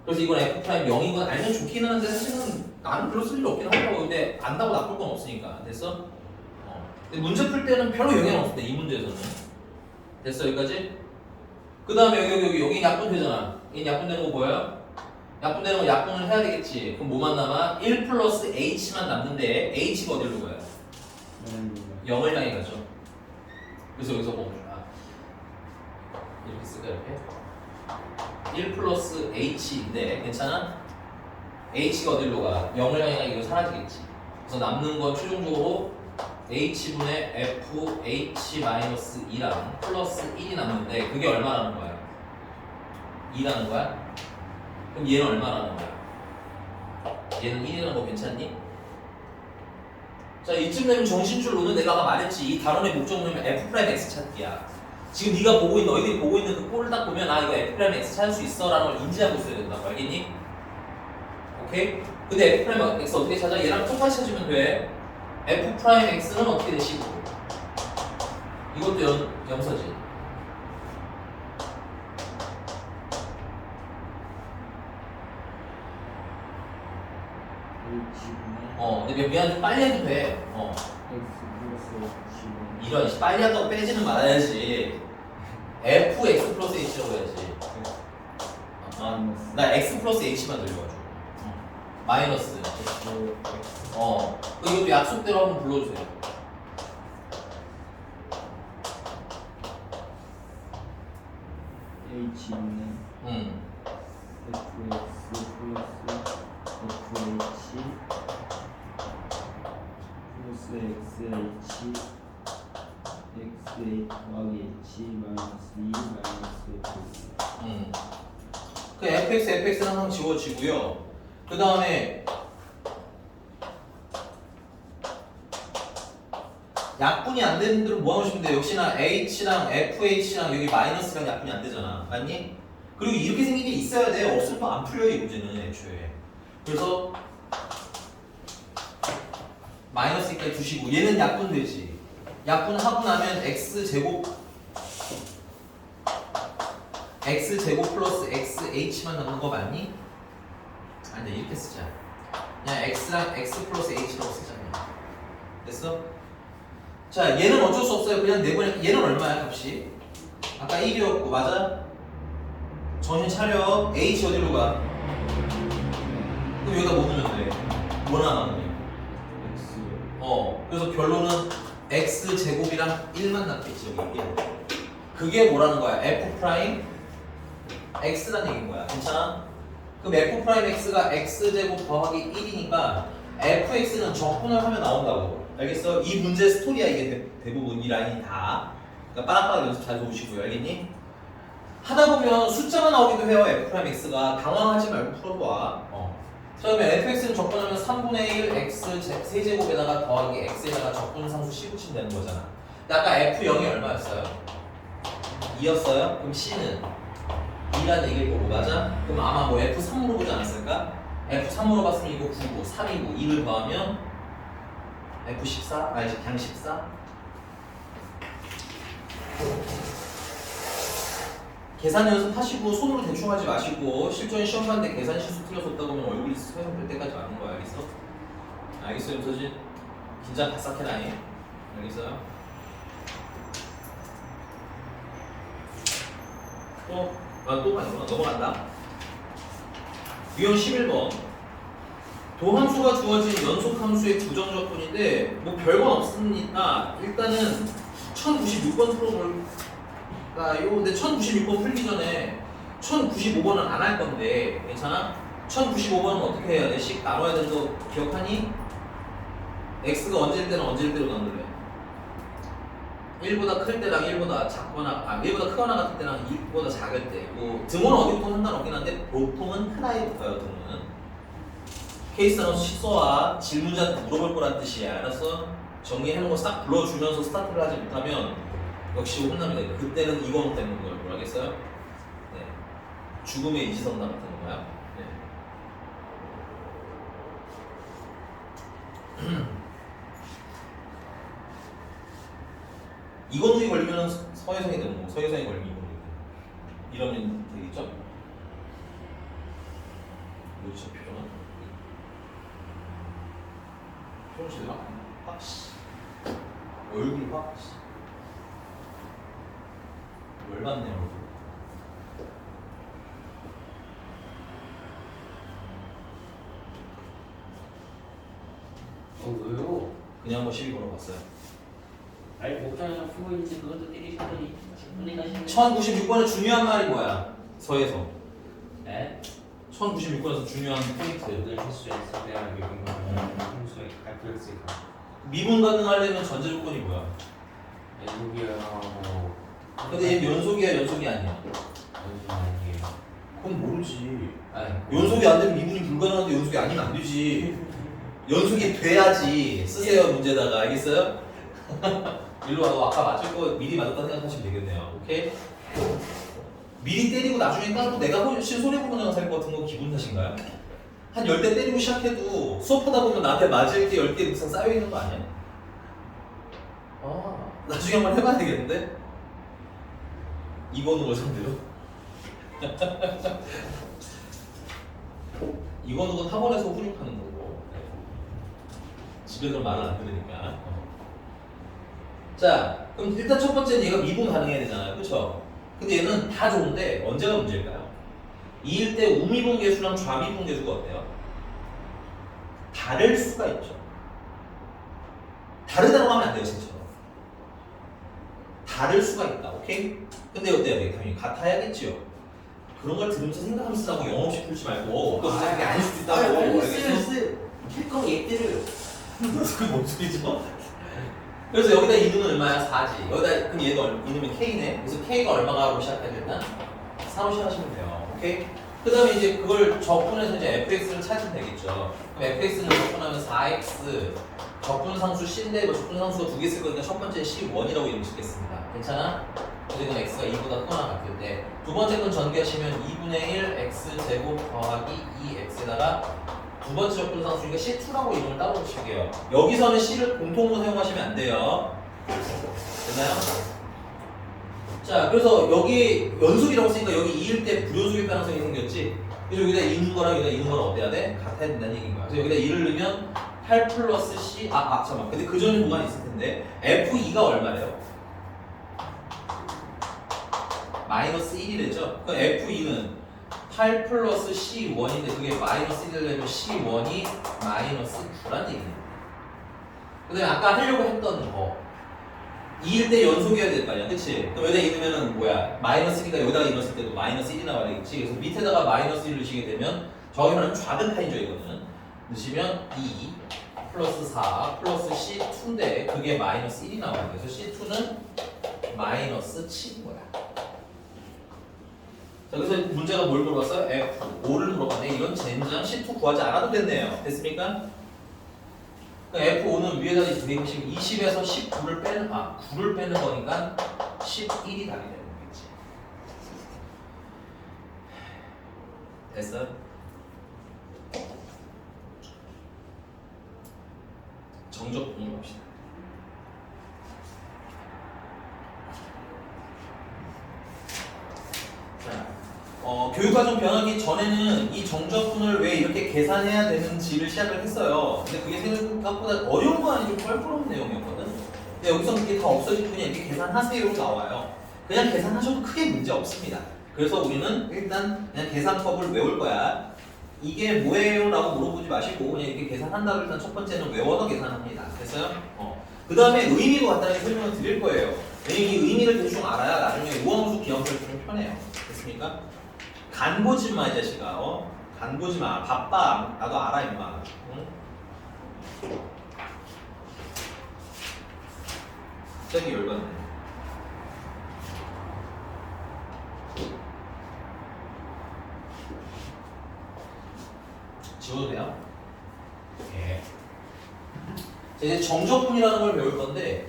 그래서 이건 F'0인 건 알면 좋긴 하는데 사실은 나는 별로 쓸 일 없긴 하고 근데 안다고 나쁠 건 없으니까 됐어? 근데 문제 풀 때는 별로 영향 없을 때 이 문제에서는 됐어 여기까지? 그 다음에 여기 약분 되잖아. 이 약분 되는 거 뭐예요? 약분 되는 거 약분을 해야 되겠지. 그럼 뭐만 남아? 1 플러스 H만 남는데 H가 어디로 가요? 0을 향해 가죠. 그래서 여기서 뭐 이렇게 쓸까 이렇게? 1 플러스 H인데 괜찮아? H가 어디로 가? 0을 향해 가 이거 사라지겠지. 그래서 남는 건 최종적으로 H분의 FH-2랑 플러스 1이 남는데 그게 얼마라는 거야? 2라는 거야? 그럼 얘는 얼마라는 거야? 얘는 1이라는 거 괜찮니? 자 이쯤 되면 정신줄로는 내가 아까 말했지 이 단원의 목적은 F'X 찾기야. 지금 네가 보고 있는 너희들이 보고 있는 그 꼴을 딱 보면 아 이거 F'X 찾을 수 있어 라는 걸 인지하고 있어야 된다고 알겠니? 오케이? 근데 F'X 어떻게 찾아? 얘랑 똑같이 찾으면 돼. F'X는 어떻게 되시고 이것도 염서지. 근데 미안 좀 빨리 해도 돼. 이런 빨리 한다고 빼지는 말아야지. Fx 플러스 H라고 해야지. 나 X 플러스 H만 들려가지고. 마이너스. 이것도 약속대로 한번 불러주세요. H는 FX 플러스 FH 플러스 XH XH 더하기 H 마이너스 2 마이너스 FX. 그 fx는 항상 지워지고요. 그 다음에 약분이 안 되는 대로 모아놓으시면 돼요. 역시나 h랑 fh랑 여기 마이너스랑 약분이 안 되잖아. 맞니? 그리고 이렇게 생긴 게 있어야 돼. 없으면 또 안 풀려요 이 문제는 애초에. 그래서 마이너스까지 두시고 얘는 약분되지. 약분하고 나면 x제곱 플러스 xh만 남는 거 맞니? 아니 이렇게 쓰자. 그냥 x랑 x 플러스 h라고 쓰자. 됐어? 자 얘는 어쩔 수 없어요. 그냥 내보내. 얘는 얼마야 값이? 아까 1이었고 맞아? 정신 차려. h 어디로 가? 그럼 여기다 뭐 넣으면 돼? 뭐 남았니? 그래서 결론은 x제곱이랑 1만 남겠지 여기 1. 그게 뭐라는 거야? f 프라임 x라는 얘기인 거야. 괜찮아? 그럼 f 프라임 x가 x제곱 더하기 1이니까 fx는 적분을 하면 나온다고. 알겠어? 이 문제 스토리야 이게 대부분 이 라인이 다. 그러니까 빠락빠락 연습 잘 해보시고요. 알겠니? 하다 보면 숫자가 나오기도 해요. f 프라임 x가 당황하지 말고 풀어봐. 그러면 fx는 적분하면 3분의 1 x 세제곱에다가 더하기 x에다가 적분상수 c 붙이면 되는 거잖아. 근데 아까 f0이 얼마였어요? 2였어요? 그럼 c는 2라는 얘기일 거고 맞아? 그럼 아마 뭐 f3으로 보지 않았을까? F3 물어봤으면 이거 9고 3이고 2를 더하면 F14? 아니 그냥 14? 계산 연습하시고 손으로 대충 하지 마시고 실전 시험 봤는데 계산 실수 틀려줬다고 하면 얼굴이 소용될 때까지 맞는 거야. 알겠어? 알겠어요 서진? 긴장 바싹 해라잉. 알겠어요? 또 아니구나. 넘어간다. 유형 11번. 도함수가 주어진 연속함수의 부정적분인데 뭐 별건 없으니까 일단은 1096번 풀어볼까요? 근데 1096번 풀기 전에 1095번은 안 할 건데 괜찮아? 1095번은 어떻게 해야 돼? 씩 나눠야 되는 거 기억하니? x가 언제일 때는 언제일 때로 나눌래? 1보다 클 때랑 1보다 작거나 1보다 크거나 같을 때랑 2보다 작을 때. 뭐 등호는 어디부터 상관없긴 한데 보통은 큰 아이부터요. 등호는 케이스 나눠서 식서와 질문자한테 물어볼 거란 뜻이야. 알았어? 정리해놓은 거 싹 불러주면서 스타트를 하지 못하면 역시 혼납니다. 그때는 이거 때문에 걸 모르겠어요? 네. 죽음의 이지선다 같은 건가요? 네. 이건우에 걸리면 서혜성이 되는 거고 서혜성이 걸리면 이건우에 이러면 되겠죠? 뭐지 표정은? 표정실 확 씨. 얼굴이 확 씨. 열받네 얼굴. 왜요? 그냥 한번 시비 걸어봤어요. 아니 목장에서 풀고 있는데 그것도 때리시더니 분리 가시는 1096번의 중요한 말이 뭐야? 서혜성. 네? 1096번에서 중요한 포인트. 모든 실수에 상대하는 미분과 함수의 갈등스가 미분 가능하려면 전제 조건이 뭐야? 연속이하고 근데 얘 연속이야 연속이 아니야? 연속이 아니에요. 그건 모르지. 아니 연속이 안 되면 미분이 불가능한데 연속이 아니면 안 되지. 연속이 돼야지 쓰세요 문제다가. 알겠어요? 일로 와. 너 아까 맞을 거 미리 맞았다 생각하시면 되겠네요. 오케이? 미리 때리고 나중에 까고 내가 훨씬 손해보는 영상 같은 거 기분 탓인가요? 한 10대 때리고 시작해도 수업하다 보면 나한테 맞을 게 10개 이상 쌓여있는 거 아니야? 아, 나중에 한번 해봐야 되겠는데? 이건우를 상대로? 이건우는 학원에서 훈육하는 거고 집에서 말을 안 들으니까. 자, 그럼 일단 첫 번째는 얘가 미분 가능해야 되잖아요. 그쵸? 근데 얘는 다 좋은데 언제가 문제일까요? 2일 때 우미분 계수랑 좌미분 계수가 어때요? 다를 수가 있죠. 다르다고 하면 안 돼요, 진짜로. 다를 수가 있다, 오케이? 근데 어때요? 당연히 같아야겠지요. 그런 걸 들으면서 생각하면서 쓰라고 영어 없이 풀지 말고 그거 진짜 그게 아닐 수도 있다고. 알겠어요. 필거 얘들을 그게 뭔 소리죠? 그래서 여기다 이름은 얼마야? 4지. 여기다 그럼 얘도 이름이 K네. 그래서 K가 얼마가로 시작해야 된다? 4로 시작하시면 돼요. 오케이? 그 다음에 이제 그걸 적분해서 이제 fx를 찾으면 되겠죠. 그럼 fx는 적분하면 4x 적분상수 C인데 뭐 적분상수가 2개 쓸 거니까 첫 번째 C1이라고 이름 짓겠습니다. 괜찮아? 그래서 이건 x가 2보다 크거나 같을 때 두 번째 건 전개하시면 2분의 1 x제곱 더하기 2x에다가 두 번째 적분상수니까 C2라고 이름을 따로 붙일게요. 여기서는 C를 공통으로 사용하시면 안 돼요. 됐나요? 자, 그래서 여기 연속이라고 쓰니까 여기 2일 때 불연속일 가능성이 생겼지? 그래서 여기다 있는 거랑 여기다 있는 거랑 어때야 돼? 같아야 된다는 얘기인 거야. 그래서 여기다 2를 넣으면 8 플러스 C, 잠깐만. 근데 그 전에 공간이 있을 텐데 F2가 얼마래요? 마이너스 1이랬죠? 그럼 F2는 8 플러스 C1인데 그게 마이너스 1을 내면 C1이 마이너스 9란 얘기네요. 그 다음에 아까 하려고 했던 거 2일 때 연속이어야 될 거 아니야, 그치? 그럼 여기다 넣으면 뭐야? 마이너스 1이니까 여기다가 넣었을 때도 마이너스 1이 나와야 되겠지? 그래서 밑에다가 마이너스 1을 넣으시게 되면 저기 말하는 좌변 타인조이거든. 넣으시면 2 플러스 4 플러스 C2인데 그게 마이너스 1이 나와야 돼. 그래서 C2는 마이너스 7인 거야. 자, 그래서 문제가 뭘 물어봤어요? F5를 물어봤네. 이건 젠장 C2 구하지 않아도 됐네요. 됐습니까? F5는 위에다 대입하시면 20에서 19를 빼는 9를 빼는 거니까 11이 답이 되는 거겠지. 됐어? 정적분으로 봅시다. 자, 교육과정 변하기 전에는 이 정적분을 왜 이렇게 계산해야 되는지를 시작을 했어요. 근데 그게 생각보다 어려운 거 아니고 뻘뻘한 내용이었거든. 근데 여기서 그게 다 없어지고 그냥 이렇게 계산하세요로 나와요. 그냥 계산하셔도 크게 문제 없습니다. 그래서 우리는 일단 그냥 계산법을 외울 거야. 이게 뭐예요? 라고 물어보지 마시고 그냥 이렇게 계산한다고 일단 첫 번째는 외워서 계산합니다. 됐어요? 그 다음에 의미도 간단하게 설명을 드릴 거예요. 왜냐면 이 의미를 대충 알아야 나중에 우함수 기억할 때 좀 편해요. 됐습니까? 간 보지 마, 이 자식아. 간 보지 마. 바빠. 나도 알아, 임마. 응? 갑자기 열받네. 지워도 돼요? 예. 자, 이제 정적분이라는 걸 배울 건데,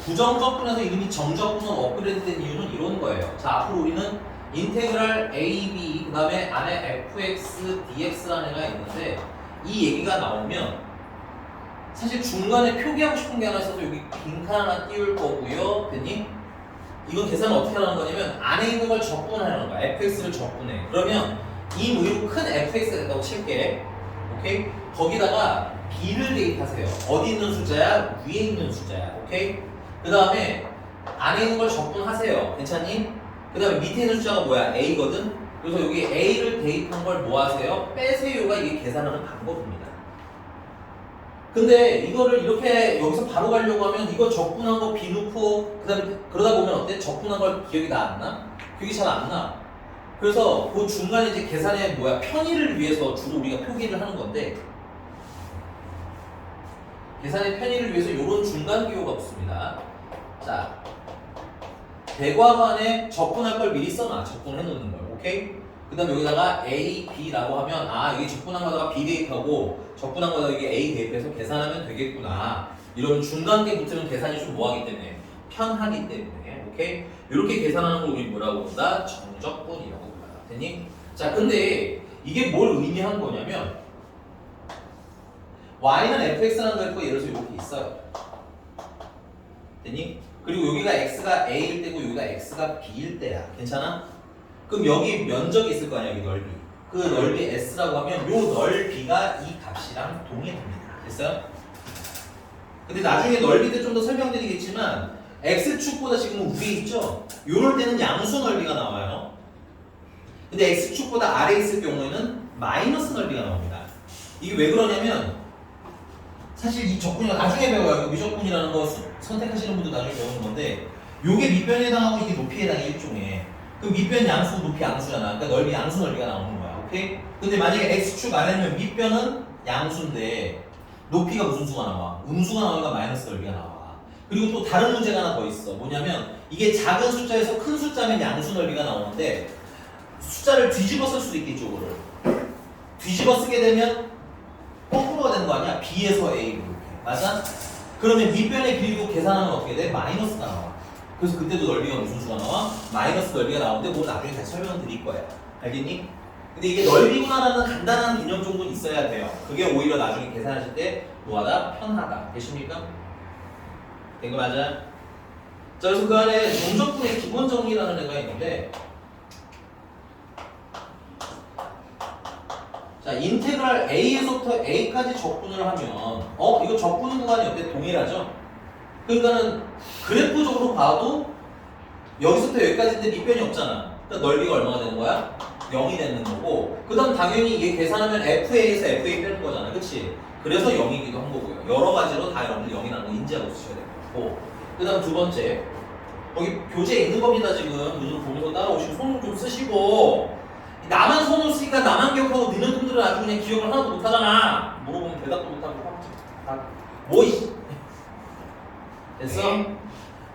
부정적분에서 이름이 정적분으로 업그레이드된 이유는 이런 거예요. 자, 앞으로 우리는 인테그랄 AB, 그 다음에 안에 fx, dx라는 애가 있는데 이 얘기가 나오면 사실 중간에 표기하고 싶은 게 하나 있어서 여기 빈칸 하나 띄울 거고요. 됐니? 이건 계산을 어떻게 하는 거냐면 안에 있는 걸 적분하는 거야. fx를 적분해. 그러면 이 무리로 큰 fx가 된다고 칠게. 오케이? 거기다가 b를 대입하세요. 어디 있는 숫자야? 위에 있는 숫자야. 오케이? 그 다음에 안에 있는 걸 적분하세요. 괜찮니? 그 다음에 밑에 있는 숫자가 뭐야? a거든? 그래서 여기 a를 대입한 걸 뭐 하세요? 빼세요가 이게 계산하는 방법입니다. 근데 이거를 이렇게 여기서 바로 가려고 하면 이거 적분한 거 비놓고 그 다음에 그러다 보면 어때? 적분한 걸 기억이 다 안 나? 기억이 잘 안 나. 그래서 그 중간에 이제 계산의 뭐야? 편의를 위해서 주로 우리가 표기를 하는 건데 계산의 편의를 위해서 이런 중간 기호가 없습니다. 자, 대괄호안에 적분할 걸 미리 써놔. 적분해 놓는 걸. 오케이? 그 다음에 여기다가 A, B라고 하면 여기 적분한 거다가 B 대입하고 적분한 거다가 여기 A 대입해서 계산하면 되겠구나. 이런 중간계 붙으면 계산이 좀 뭐하기 때문에 편하기 때문에. 오케이? 이렇게 계산하는 걸 우리 뭐라고 본다? 정적분이라고 본다. 됐니? 자, 근데 이게 뭘 의미한 거냐면 y는 fx라는 거 있고 예를 들어서 이렇게 있어요. 됐니? 그리고 여기가 x가 a일 때고 여기가 x가 b일 때야. 괜찮아? 그럼 여기 면적이 있을 거 아니야, 여기 넓이. 그 넓이 s라고 하면 요 넓이가 이 값이랑 동일합니다. 됐어요? 근데 나중에 넓이 때 좀 더 설명드리겠지만 x축보다 지금 위에 있죠? 요럴 때는 양수 넓이가 나와요. 근데 x축보다 아래에 있을 경우에는 마이너스 넓이가 나옵니다. 이게 왜 그러냐면 사실 이 적분이 나중에 배워요. 미적분이라는 거 선택하시는 분들 나중에 배우는 건데 요게 밑변에 해당하고 이게 높이에 해당해 일종의. 그 밑변 양수, 높이 양수잖아. 그러니까 넓이 양수 넓이가 나오는 거야. 오케이? 근데 만약에 x축 아래면 밑변은 양수인데 높이가 무슨 수가 나와? 음수가 나오니까 마이너스 넓이가 나와. 그리고 또 다른 문제가 하나 더 있어. 뭐냐면 이게 작은 숫자에서 큰 숫자면 양수 넓이가 나오는데 숫자를 뒤집어 쓸 수도 있겠죠, 이거를. 뒤집어 쓰게 되면 거꾸로가 되는 거 아니야? B에서 A 이렇게. 맞아? 그러면 밑변의 길이로 계산하면 어떻게 돼? 마이너스가 나와. 그래서 그때도 넓이가 무슨 수가 나와? 마이너스 넓이가 나오는데 뭐 나중에 다시 설명을 드릴 거야. 알겠니? 근데 이게 넓이구나라는 간단한 개념 정도는 있어야 돼요. 그게 오히려 나중에 계산하실 때 뭐하다? 편하다. 되십니까? 된 거 맞아? 자, 그래서 그 안에 정적분의 기본 정리라는 애가 있는데 자, 인테그랄 A에서부터 A까지 적분을 하면 이거 적분 구간이 어때? 동일하죠? 그러니까는 그래프적으로 봐도 여기서부터 여기까지인데 밑변이 없잖아. 그러니까 넓이가 얼마가 되는 거야? 0이 되는 거고 그 다음 당연히 이게 계산하면 FA에서 FA 빼는 거잖아. 그치? 그래서 0이기도 한 거고요. 여러 가지로 다 여러분들 0이라는 거 인지하고 쓰셔야 될 거고 그 다음 두 번째 여기 교재에 있는 겁니다. 지금 눈으로 보면서 따라오시고 손을 좀 쓰시고 나만 손을 쓰니까 나만 기억하고 니네 분들은 아주 그냥 기억을 하나도 못하잖아. 물어보면 대답도 못하고 뭐이 됐어?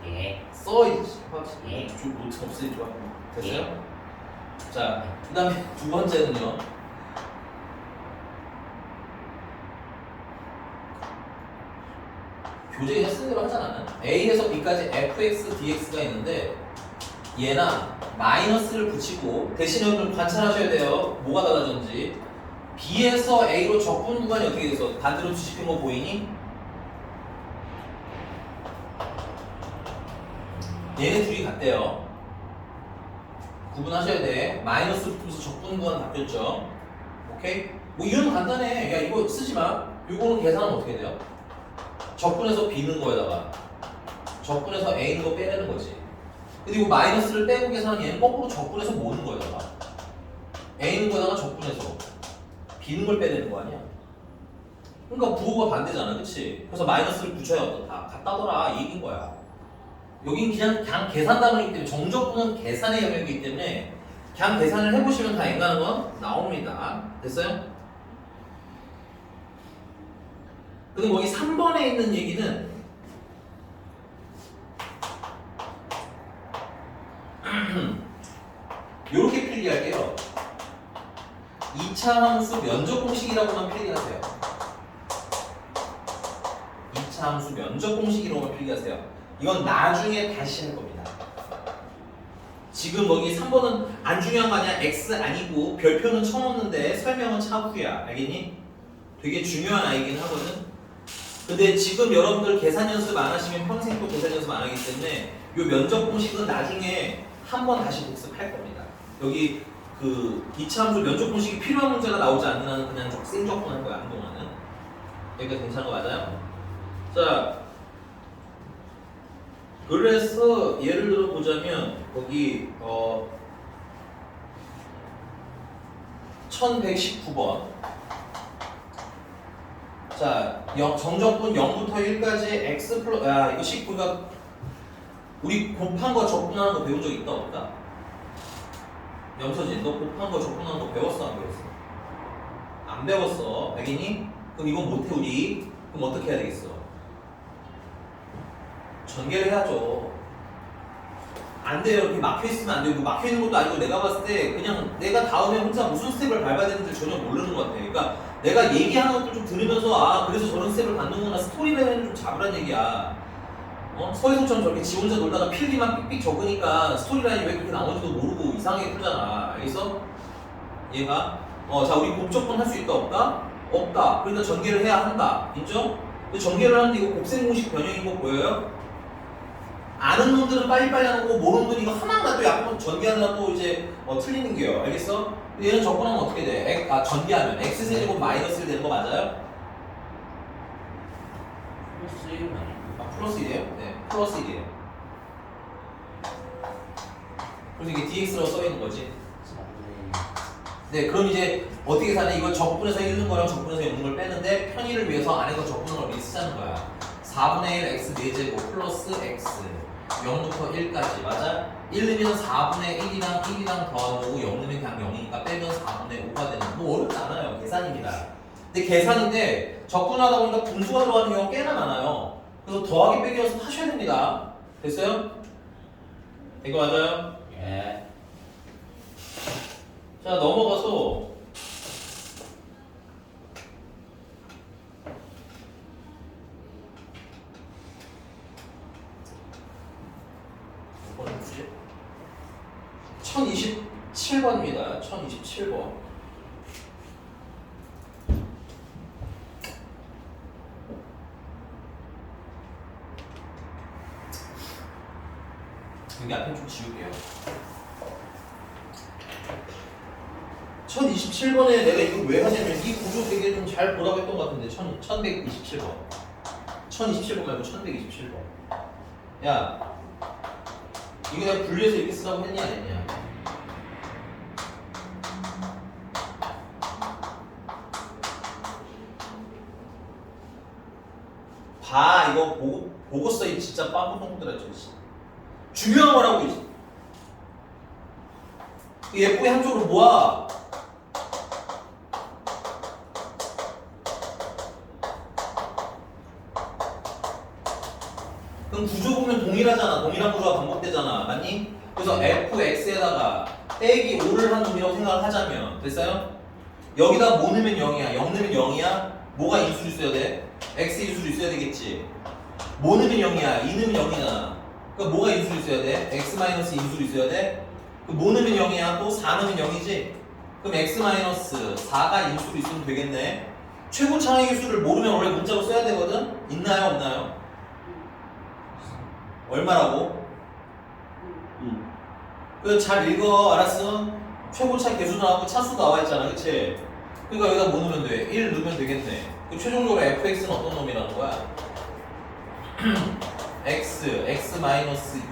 예. 써이지 예. 노트 없으니 좋아. 됐어요? 예. 자, 그 다음에 두 번째는요 교재에 쓰는 대로 하잖아. A에서 B까지 fx, dx가 있는데 얘나 마이너스를 붙이고 대신에 오늘 관찰하셔야 돼요. 뭐가 달라졌는지. B에서 A로 적분 구간이 어떻게 돼서 반대로 뒤집힌 거 보이니? 얘네 둘이 같대요. 구분하셔야 돼. 마이너스 붙으면서 적분 구간 바뀌었죠. 오케이? 뭐 이유는 간단해. 야 이거 쓰지 마. 요거는 계산하면 어떻게 돼요? 적분해서 B는 거에다가 적분해서 A는 거 빼내는 거지. 근데 이거 마이너스를 빼고 계산하면 얘는 거꾸로 적분해서 모는 거에다가 A는 거에다가 적분해서 B는 걸 빼내는 거 아니야? 그러니까 부호가 반대잖아, 그치? 그래서 마이너스를 붙여야 어떻다? 같다더라 이 얘기인 거야. 여긴 그냥 계산 단어이기 때문에 정적분은 계산의 영역이기 때문에 그냥 계산을 해보시면 다 인가하는 건 나옵니다. 됐어요? 그럼 거기 3번에 있는 얘기는 요렇게 필기할게요. 2차 함수 면적 공식이라고만 필기하세요. 2차 함수 면적 공식이라고만 필기하세요. 이건 나중에 다시 할 겁니다. 지금 여기 3번은 안 중요한 거 아니야? X 아니고 별표는 쳐놓는데 설명은 차후야. 알겠니? 되게 중요한 아이긴 하거든. 근데 지금 여러분들 계산 연습 안 하시면 평생 또 계산 연습 안 하기 때문에 이 면적 공식은 나중에 한 번 다시 복습할 겁니다. 여기 그 2차 함수 면적 공식이 필요한 문제가 나오지 않는 한은 그냥 생적분 할 거야, 한동안은. 여기까지 괜찮은 거 맞아요? 자, 그래서 예를 들어 보자면 거기 1119번. 자, 정적분 0부터 1까지 x 플러스 이거 19가 우리 곱한 거 적분하는 거 배운 적 있다 없다? 염서진, 너 곱한 거 적분하는 거 배웠어 안 배웠어? 안 배웠어. 알겠니? 그럼 이건 못해 우리. 그럼 어떻게 해야 되겠어? 전개를 해야죠. 안 돼요. 이렇게 막혀있으면 안 돼요. 막혀있는 것도 아니고 내가 봤을 때 그냥 내가 다음에 혼자 무슨 스텝을 밟아야 되는지 전혀 모르는 것 같아. 그러니까 내가 얘기하는 것도 좀 들으면서 그래서 저런 스텝을 밟는구나 스토리라인을 좀 잡으란 얘기야. 서희성처럼 저렇게 지 혼자 놀다가 필기만 삑삑 적으니까 스토리라인이 왜 그렇게 나오는지도 모르고 이상하게 풀잖아. 알겠어? 얘가 자 우리 곱적분 할 수 있다 없다? 없다. 그러니까 전개를 해야 한다. 인정? 근데 전개를 하는데 이거 곱셈 공식 변형인 거 보여요? 아는 놈들은 빨리빨리 하는 거고 모르는 분 이거 하나만 또 약간 전개하느라 또 이제 틀리는 게요. 알겠어? 얘는 적분하면 어떻게 돼? 전개하면 x세제곱 마이너스 1 되는 거 맞아요? 플러스 1은 아니고 플러스 1이에요? 네, 플러스 1이에요. 그래서 이게 dx라고 써있는 거지. 4분의 네, 그럼 이제 어떻게 사냐? 이거 적분해서 1는 거랑 적분해서 0는 걸 빼는데 편의를 위해서 안에서 적분을 미리 쓰자는 거야. 4분의 1 x 4제곱 플러스 x 0부터 1까지 맞아? 1 넣으면 4분의 1이랑 더한 거고 0 넣으면 그냥 0이니까 빼면 4분의 5가 되는 뭐 어렵지 않아요. 계산입니다. 근데 계산인데 적분하다 보니까 분수가 들어가는 경우가 꽤나 많아요. 그래서 더하기 빼기 연습 하셔야 됩니다. 됐어요? 이거 맞아요? 예. 자 넘어가서 몇 번이지? 1027번입니다. 1027번. 여기 앞에 좀 지울게요. 1027번에 내가 이거 왜 하냐면 이 구조 되게 좀 잘 보라고 했던 것 같은데 1127번 1027번 말고 1127번 야 이거 내가 분리해서 이렇게 쓰라고 했냐 안 했냐 봐 이거 보고 써 이 진짜 빵꾸똥꾸들아 중요한 거라고 이제 예쁘게 한쪽으로 모아. 그럼 구조 보면 동일하잖아. 동일한 구조가 반복되잖아. 맞니? 그래서 fx에다가 빼기 5를 한 놈이라고 생각을 하자면 됐어요? 여기다 뭐 넣으면 0이야? 0 넣으면 0이야? 뭐가 인수로 있어야 돼? x 인수로 있어야 되겠지. 뭐 넣으면 0이야? 2 넣으면 0이잖아. 그러니까 뭐가 인수로 있어야 돼? x 마이너스 인수로 있어야 돼? 그 뭐 넣으면 0이야? 또 4 넣으면 0이지? 그럼 x 마이너스 4가 인수로 있으면 되겠네. 최고 창의의 수를 모르면 원래 문자로 써야 되거든? 있나요? 없나요? 얼마라고? 그래서 잘 읽어. 알았어? 최고차 개수 나오고 차수 나와 있잖아. 그치? 그러니까 여기다 뭐 넣으면 돼? 1 넣으면 되겠네. 그 최종적으로 fx는 어떤 놈이라는 거야? x 마이너스 2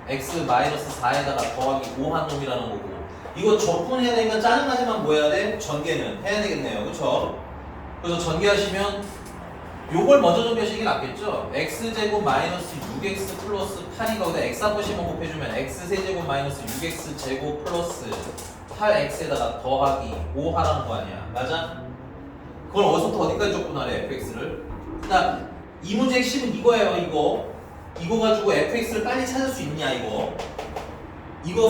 x 마이너스 4에다가 더하기 5 한 놈이라는 거고, 이거 적분해야 되니까 짜증나지만 뭐 해야 돼? 전개는 해야 되겠네요. 그쵸? 그래서 전개하시면 요걸 먼저 전개하시는 게 낫겠죠? x제곱 마이너스 6x 플러스 8이 거기다 x 한 번씩만 곱해주면 x세제곱 마이너스 6x제곱 플러스 8x에다가 더하기 5 하라는 거 아니야. 맞아? 그걸 어디서부터 어디까지 적분하래 fx를? 그러니까 이 문제 핵심은 이거예요. 이거 가지고 fx를 빨리 찾을 수 있냐 이거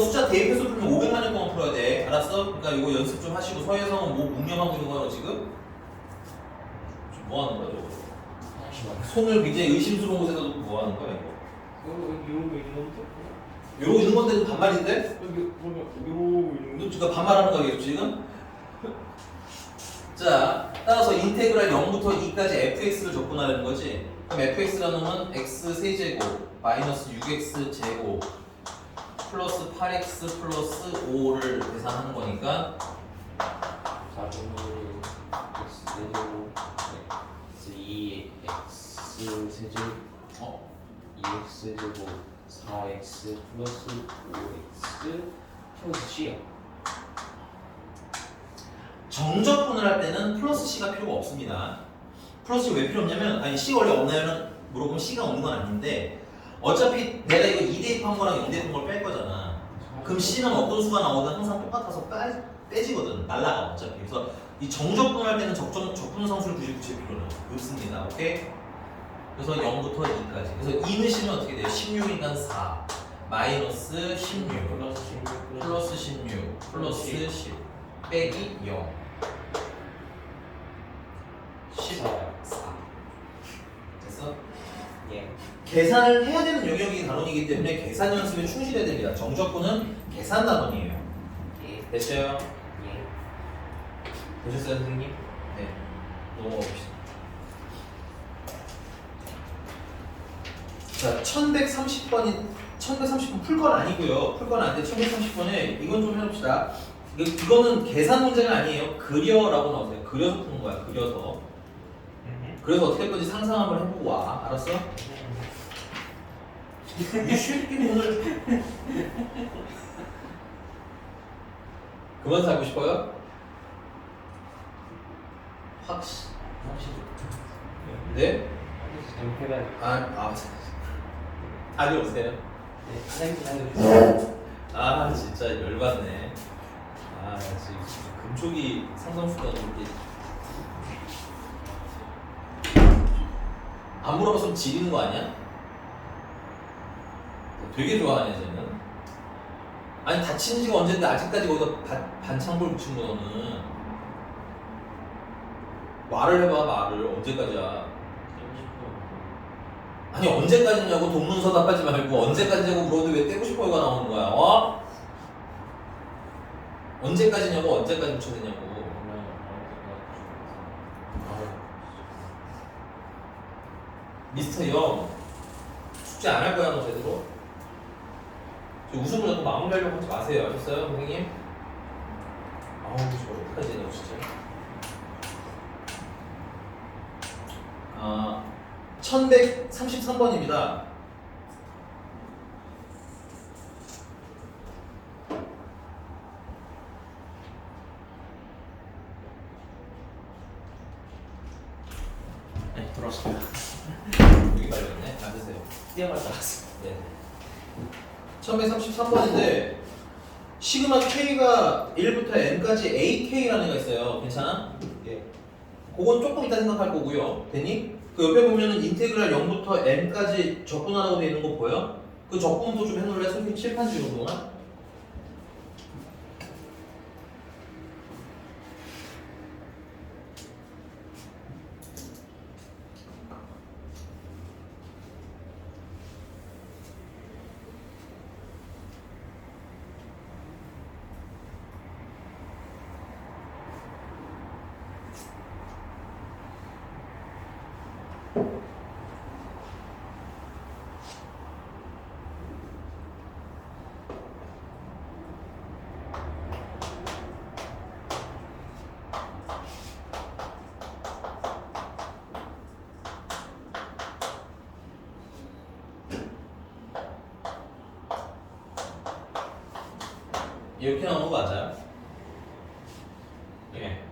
숫자 대입해서 풀면 500만 년 동안 풀어야 돼. 알았어? 그러니까 이거 연습 좀 하시고. 서혜성은 뭐 묵념하고 있는 거야 지금? 지금 뭐 하는 거야 저거? 손을 굉장히 의심스러운 곳에서도 뭐 하는 거야 이거? 이러고 있는 건데? 이러고 있는 건데 반말인데? 이러고 있는 너 지금 반말하는 거야 계속 지금? 자, 따라서 인테그랄 0부터 2까지 fx를 적분하려는 거지. 그럼 fx라는 놈은 x 세제곱 마이너스 6x 제곱 플러스 8x 플러스 5를 계산하는 거니까 4분의 x 세제곱 x 2x 세제곱 2x 세제곱 4x 플러스 5x 플러스 c야. 정적분을 할 때는 플러스 c가 필요가 없습니다. 플러스 c 왜 필요 없냐면, 아니 c 원래 없나요는 물어보면 c가 없는 건 아닌데, 어차피 내가 이거 2대입한 거랑 0대입한 걸 뺄 거잖아. 그럼 c는 어떤 수가 나오든 항상 똑같아서 빼지거든. 날라가 어차피. 그래서 이 정적분을 할 때는 적분 상수를 굳이 붙일 필요는 없습니다. 오케이? 그래서 0부터 2까지. 그래서 2 넣으시면 어떻게 돼요? 16이니까 4 마이너스 16 플러스 16 플러스 10 빼기 0 14 됐어? 예. 계산을 해야 되는 영역이 단원이기 때문에 계산 연습에 충실해야 됩니다. 정적분은 계산 단원이에요. 예. 됐어요? 예. 되셨어요, 선생님? 네. 넘어가봅시다. 자, 1130번 풀 건 아니고요. 풀 건 아닌데 1130번에 이건 좀 해봅시다. 이거는 계산 문제가 아니에요. 그려라고 나오세요. 그려서 푸는 거야. 그려서. 그래서 어떻게 할 건지 상상 한번 해보고 와. 알았어? 이 쉐끼 오늘 그만 살고 싶어요? 확실히. 네? 다녀오세요. 아 진짜 열받네. 아 지금 금쪽이 상담수가 이렇게 안 물어봤으면 지리는 거 아니야? 되게 좋아하네 쟤는. 아니 다친 지가 언젠데 아직까지 거기다 반창고를 붙인 거는. 말을 해봐. 말을 언제까지야. 아니 언제까지냐고. 동문서답하지 말고 언제까지냐고 물어도 왜 떼고 싶어요가 나오는 거야. 어? 언제까지냐고. 언제까지 붙여야 되냐고. 미스터 영 숙제 안 할 거야 너 제대로? 저 웃음을 자꾸 마무리하려고 하지 마세요. 아셨어요 선생님? 아우 저 어떡하지 너 진짜. 1133번입니다. 네, 돌아왔습니다. 여기 말렸네. 앉으세요. 뛰어갔다 왔어. 네. 1133번인데 시그마 K가 1부터 N까지 AK라는 애가 있어요. 괜찮아? 예. 그건 조금 이따 생각할 거고요. 됐니? 그 옆에 보면은 인테그랄 0부터 N까지 적분하라고 되어 있는 거 보여? 그 적분도 좀 해놓을래? 선생님 칠판 지우는 동안? 이렇게 나오는 거 맞아요? 네.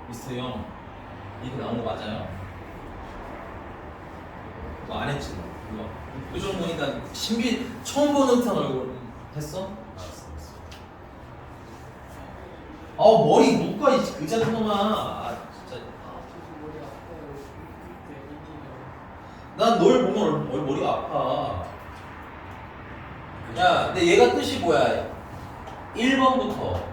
미스터 형 이렇게 나오는 거 맞아요? 뭐 안 했지 뭐. 표정 보니까 신비 처음 보는 듯한 얼굴 했어? 머리 묶어 이 의자 놈아. 진짜. 난 널 보면 머리가 아파. 야, 근데 얘가 뜻이 뭐야? 1번부터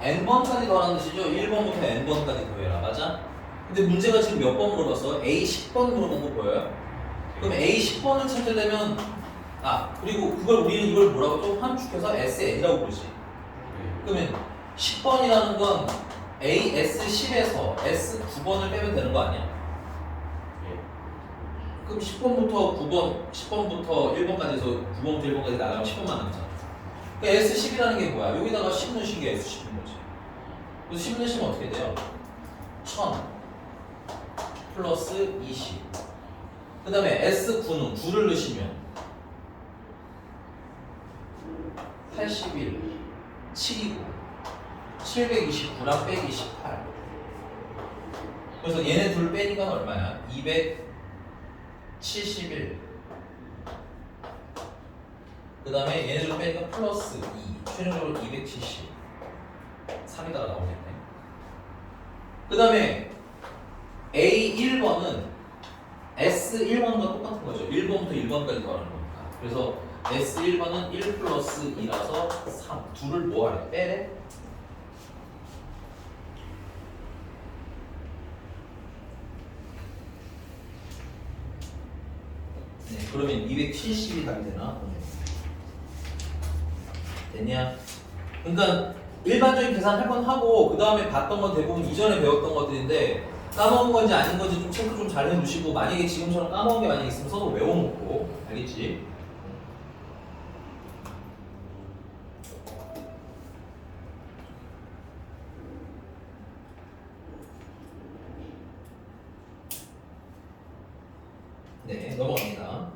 n번까지 더하는 뜻이죠? 1번부터 n번까지 더해라. 맞아? 근데 문제가 지금 몇 번 물어봤어? A 10번 물어본 거 보여요? 그럼 A 10번을 찾으려면 그리고 우리는 이걸 뭐라고 좀 함축해서 SN이라고 부르지. 그러면 10번이라는 건 A, S10에서 S9번을 빼면 되는 거 아니야? 그럼 10번부터 9번, 10번부터 1번까지 해서 9번부터 1번까지 나가면 10번만 남잖아. 그러니까 S10이라는 게 뭐야? 여기다가 10 넣으신 게 S10인 거지. 그래서 10 넣으시면 어떻게 돼요? 1000 플러스 20. 그 다음에 S9는 9를 넣으시면 81, 7이고 729랑 빼기 18. 그래서 얘네 둘 빼니까 얼마야? 271. 그 다음에 얘네 둘 빼니까 플러스 2. 최종적으로 270. 3이다가 나오겠네. 그 다음에 A1번은 S1번과 똑같은 거죠. 1번부터 1번까지 더하는 거니까. 그래서 S1번은 1 플러스 2라서 3. 둘을 뭐 하래? 빼래? 네, 그러면 270이 답이 되나? 됐냐? 그러니까 일반적인 계산 할 건 하고 그 다음에 봤던 건 대부분 이전에 배웠던 것들인데 까먹은 건지 아닌 건지 좀 체크 좀 잘 해주시고 만약에 지금처럼 까먹은 게 만약에 있으면 서로 외워놓고 알겠지? 네, 넘어갑니다.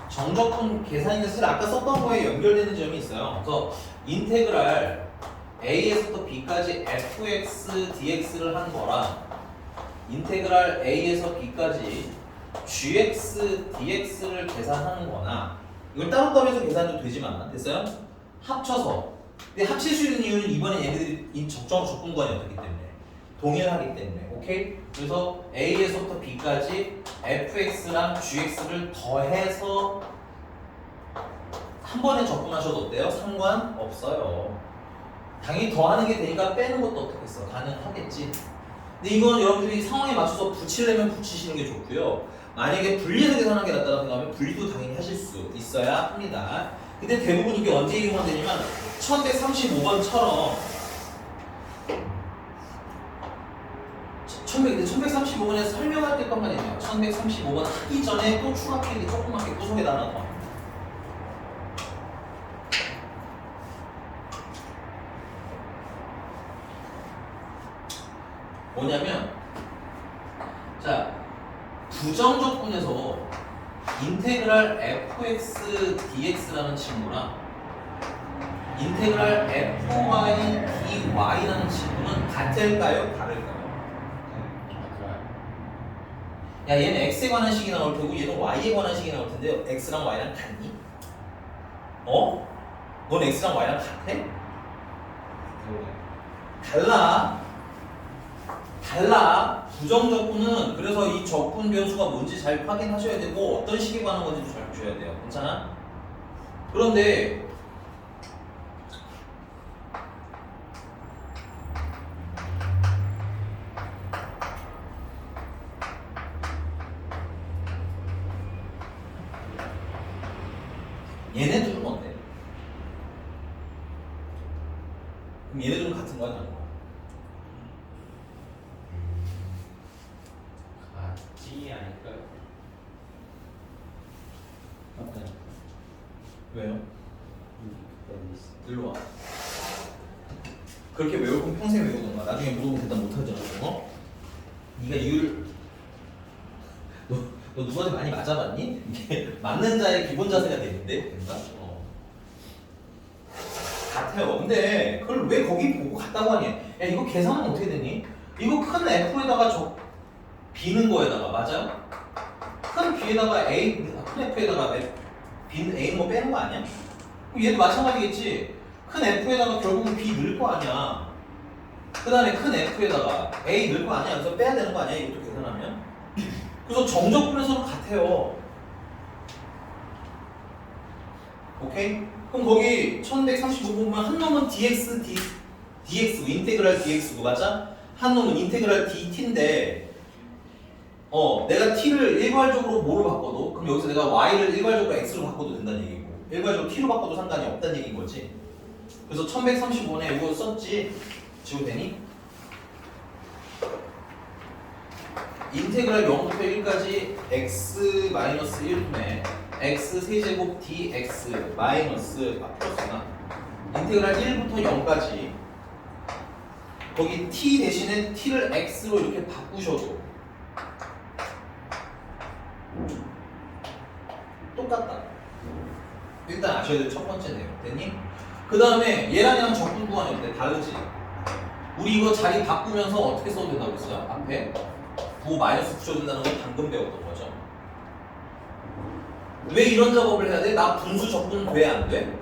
정적분 계산인데 사실 아까 썼던 거에 연결되는 점이 있어요. 그래서 인테그랄 a에서부터 b까지 fx dx를 한 거랑 인테그랄 a에서 b까지 gx dx를 계산하는 거나 이걸 따로따로 해서 계산도 되지만 됐어요? 합쳐서. 근데 합칠 수 있는 이유는 이번에 얘네들이 적분관이 없기 때문에 동일하기 때문에. 오케이? 그래서 a에서부터 b까지 fx랑 gx를 더해서 한 번에 적분하셔도 어때요? 상관없어요. 당연히 더하는 게 되니까 빼는 것도 어떻겠어? 가능하겠지. 근데 이건 여러분들이 상황에 맞춰서 붙이려면 붙이시는 게 좋고요. 만약에 분리해서 계산하는 게 낫다고 생각하면 분리도 당연히 하실 수 있어야 합니다. 근데 대부분 이게 언제 이용하면 되냐면 1135번처럼 1135번에 설명할 때 것만 있네요. 1135번 하기 전에 또 추가 필기 조그맣게 구석에다 하나 더. 뭐냐면 자 부정적분에서 인테그랄 fx dx라는 친구랑 인테그랄 fy dy라는 친구는 같을까요? 다를까요? 야 얘는 x에 관한 식이 나올 테고 얘는 y에 관한 식이 나올 텐데 x랑 y랑 같니? 어? 넌 x랑 y랑 같아? 달라. 부정적분은 그래서 이 적분 변수가 뭔지 잘 확인하셔야 되고 어떤 식에 관한 건지도 잘 보셔야 돼요. 괜찮아? 그런데 얘네 둘은 어때? 그럼 얘네 둘은 같은 거야, 다른 거야? 아닐까요? 맞다. 왜요? 네. 일로 와. 그렇게 외울 거면 평생 외우는 거야. 나중에 물어보면 대답 못하잖아. 어? 네가 이유를 너 누구한테 많이 맞아봤니? 이게 맞는 자의 기본 자세가 되는데 뭔가? 같아요. 근데 그걸 왜 거기 보고 갔다고 하니? 야 이거 계산은 어떻게 되니? 이거 큰 F에다가 B는 거에다가 맞아? 큰 B에다가 A, 큰 F에다가 B는 A는 거 빼는 거 아니야? 그럼 얘도 마찬가지겠지. 큰 F에다가 결국은 B 넣을 거 아니야. 그 다음에 큰 F에다가 A 넣을 거 아니야. 그래서 빼야 되는 거 아니야? 이것도 계산하면. 그래서 정적분에서는 같아요. 오케이? 그럼 거기 1135 보면 한 놈은 dx, dx, 인테그랄 dx고 맞아? 한 놈은 인테그랄 dt인데 내가 t를 일괄적으로 뭐로 바꿔도 그럼 여기서 내가 y를 일괄적으로 x로 바꿔도 된다는 얘기고 일괄적으로 t로 바꿔도 상관이 없다는 얘기인 거지. 그래서 1135에 이거 썼지? 지워도 되니? 인테그랄 0부터 1까지 x-1분의 x 세제곱 dx 마이너스 플러스나 인테그랄 1부터 0까지 거기 t 대신에 t를 x로 이렇게 바꾸셔도 똑같다. 일단 아셔야 될 첫 번째 내용 됐니? 그 다음에 얘랑 얘랑 적분 구간이 어때? 다르지? 우리 이거 자리 바꾸면서 어떻게 써도 된다고 했어요? 앞에 9 마이너스 붙여야 된다는 건 방금 배웠던 거죠. 왜 이런 작업을 해야 돼? 나 분수 적분 왜 안 돼?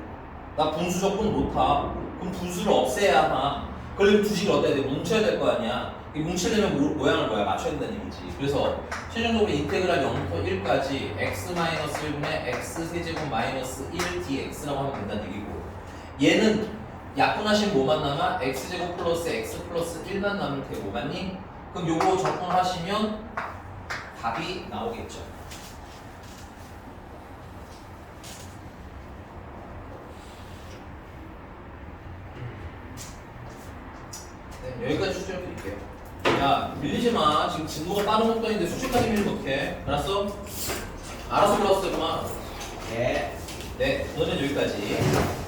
나 분수 적분 못하. 그럼 분수를 없애야 하나. 그러면 두식을 어때야 돼? 뭉쳐야 될 거 아니야. 뭉치려면 모양을 뭐야? 맞춰야 된다는 얘기지. 그래서 최종적으로 인테그랄 0부터 1까지 x-1분의 x 세제곱 마이너스 1 dx라고 하면 된다는 얘기고 얘는 약분하시면 뭐만 남아? x제곱 플러스 x 플러스 1만 남으면 되고 맞니? 그럼 요거 적분하시면 답이 나오겠죠. 네, 여기까지 수준을 드릴게요. 야, 밀리지 마. 지금 진도가 빠른 것도 아닌데 수준까지 밀리면 어떡해? 알았어? 알아서 불렀어, 그만. 네. 네, 오늘은 여기까지.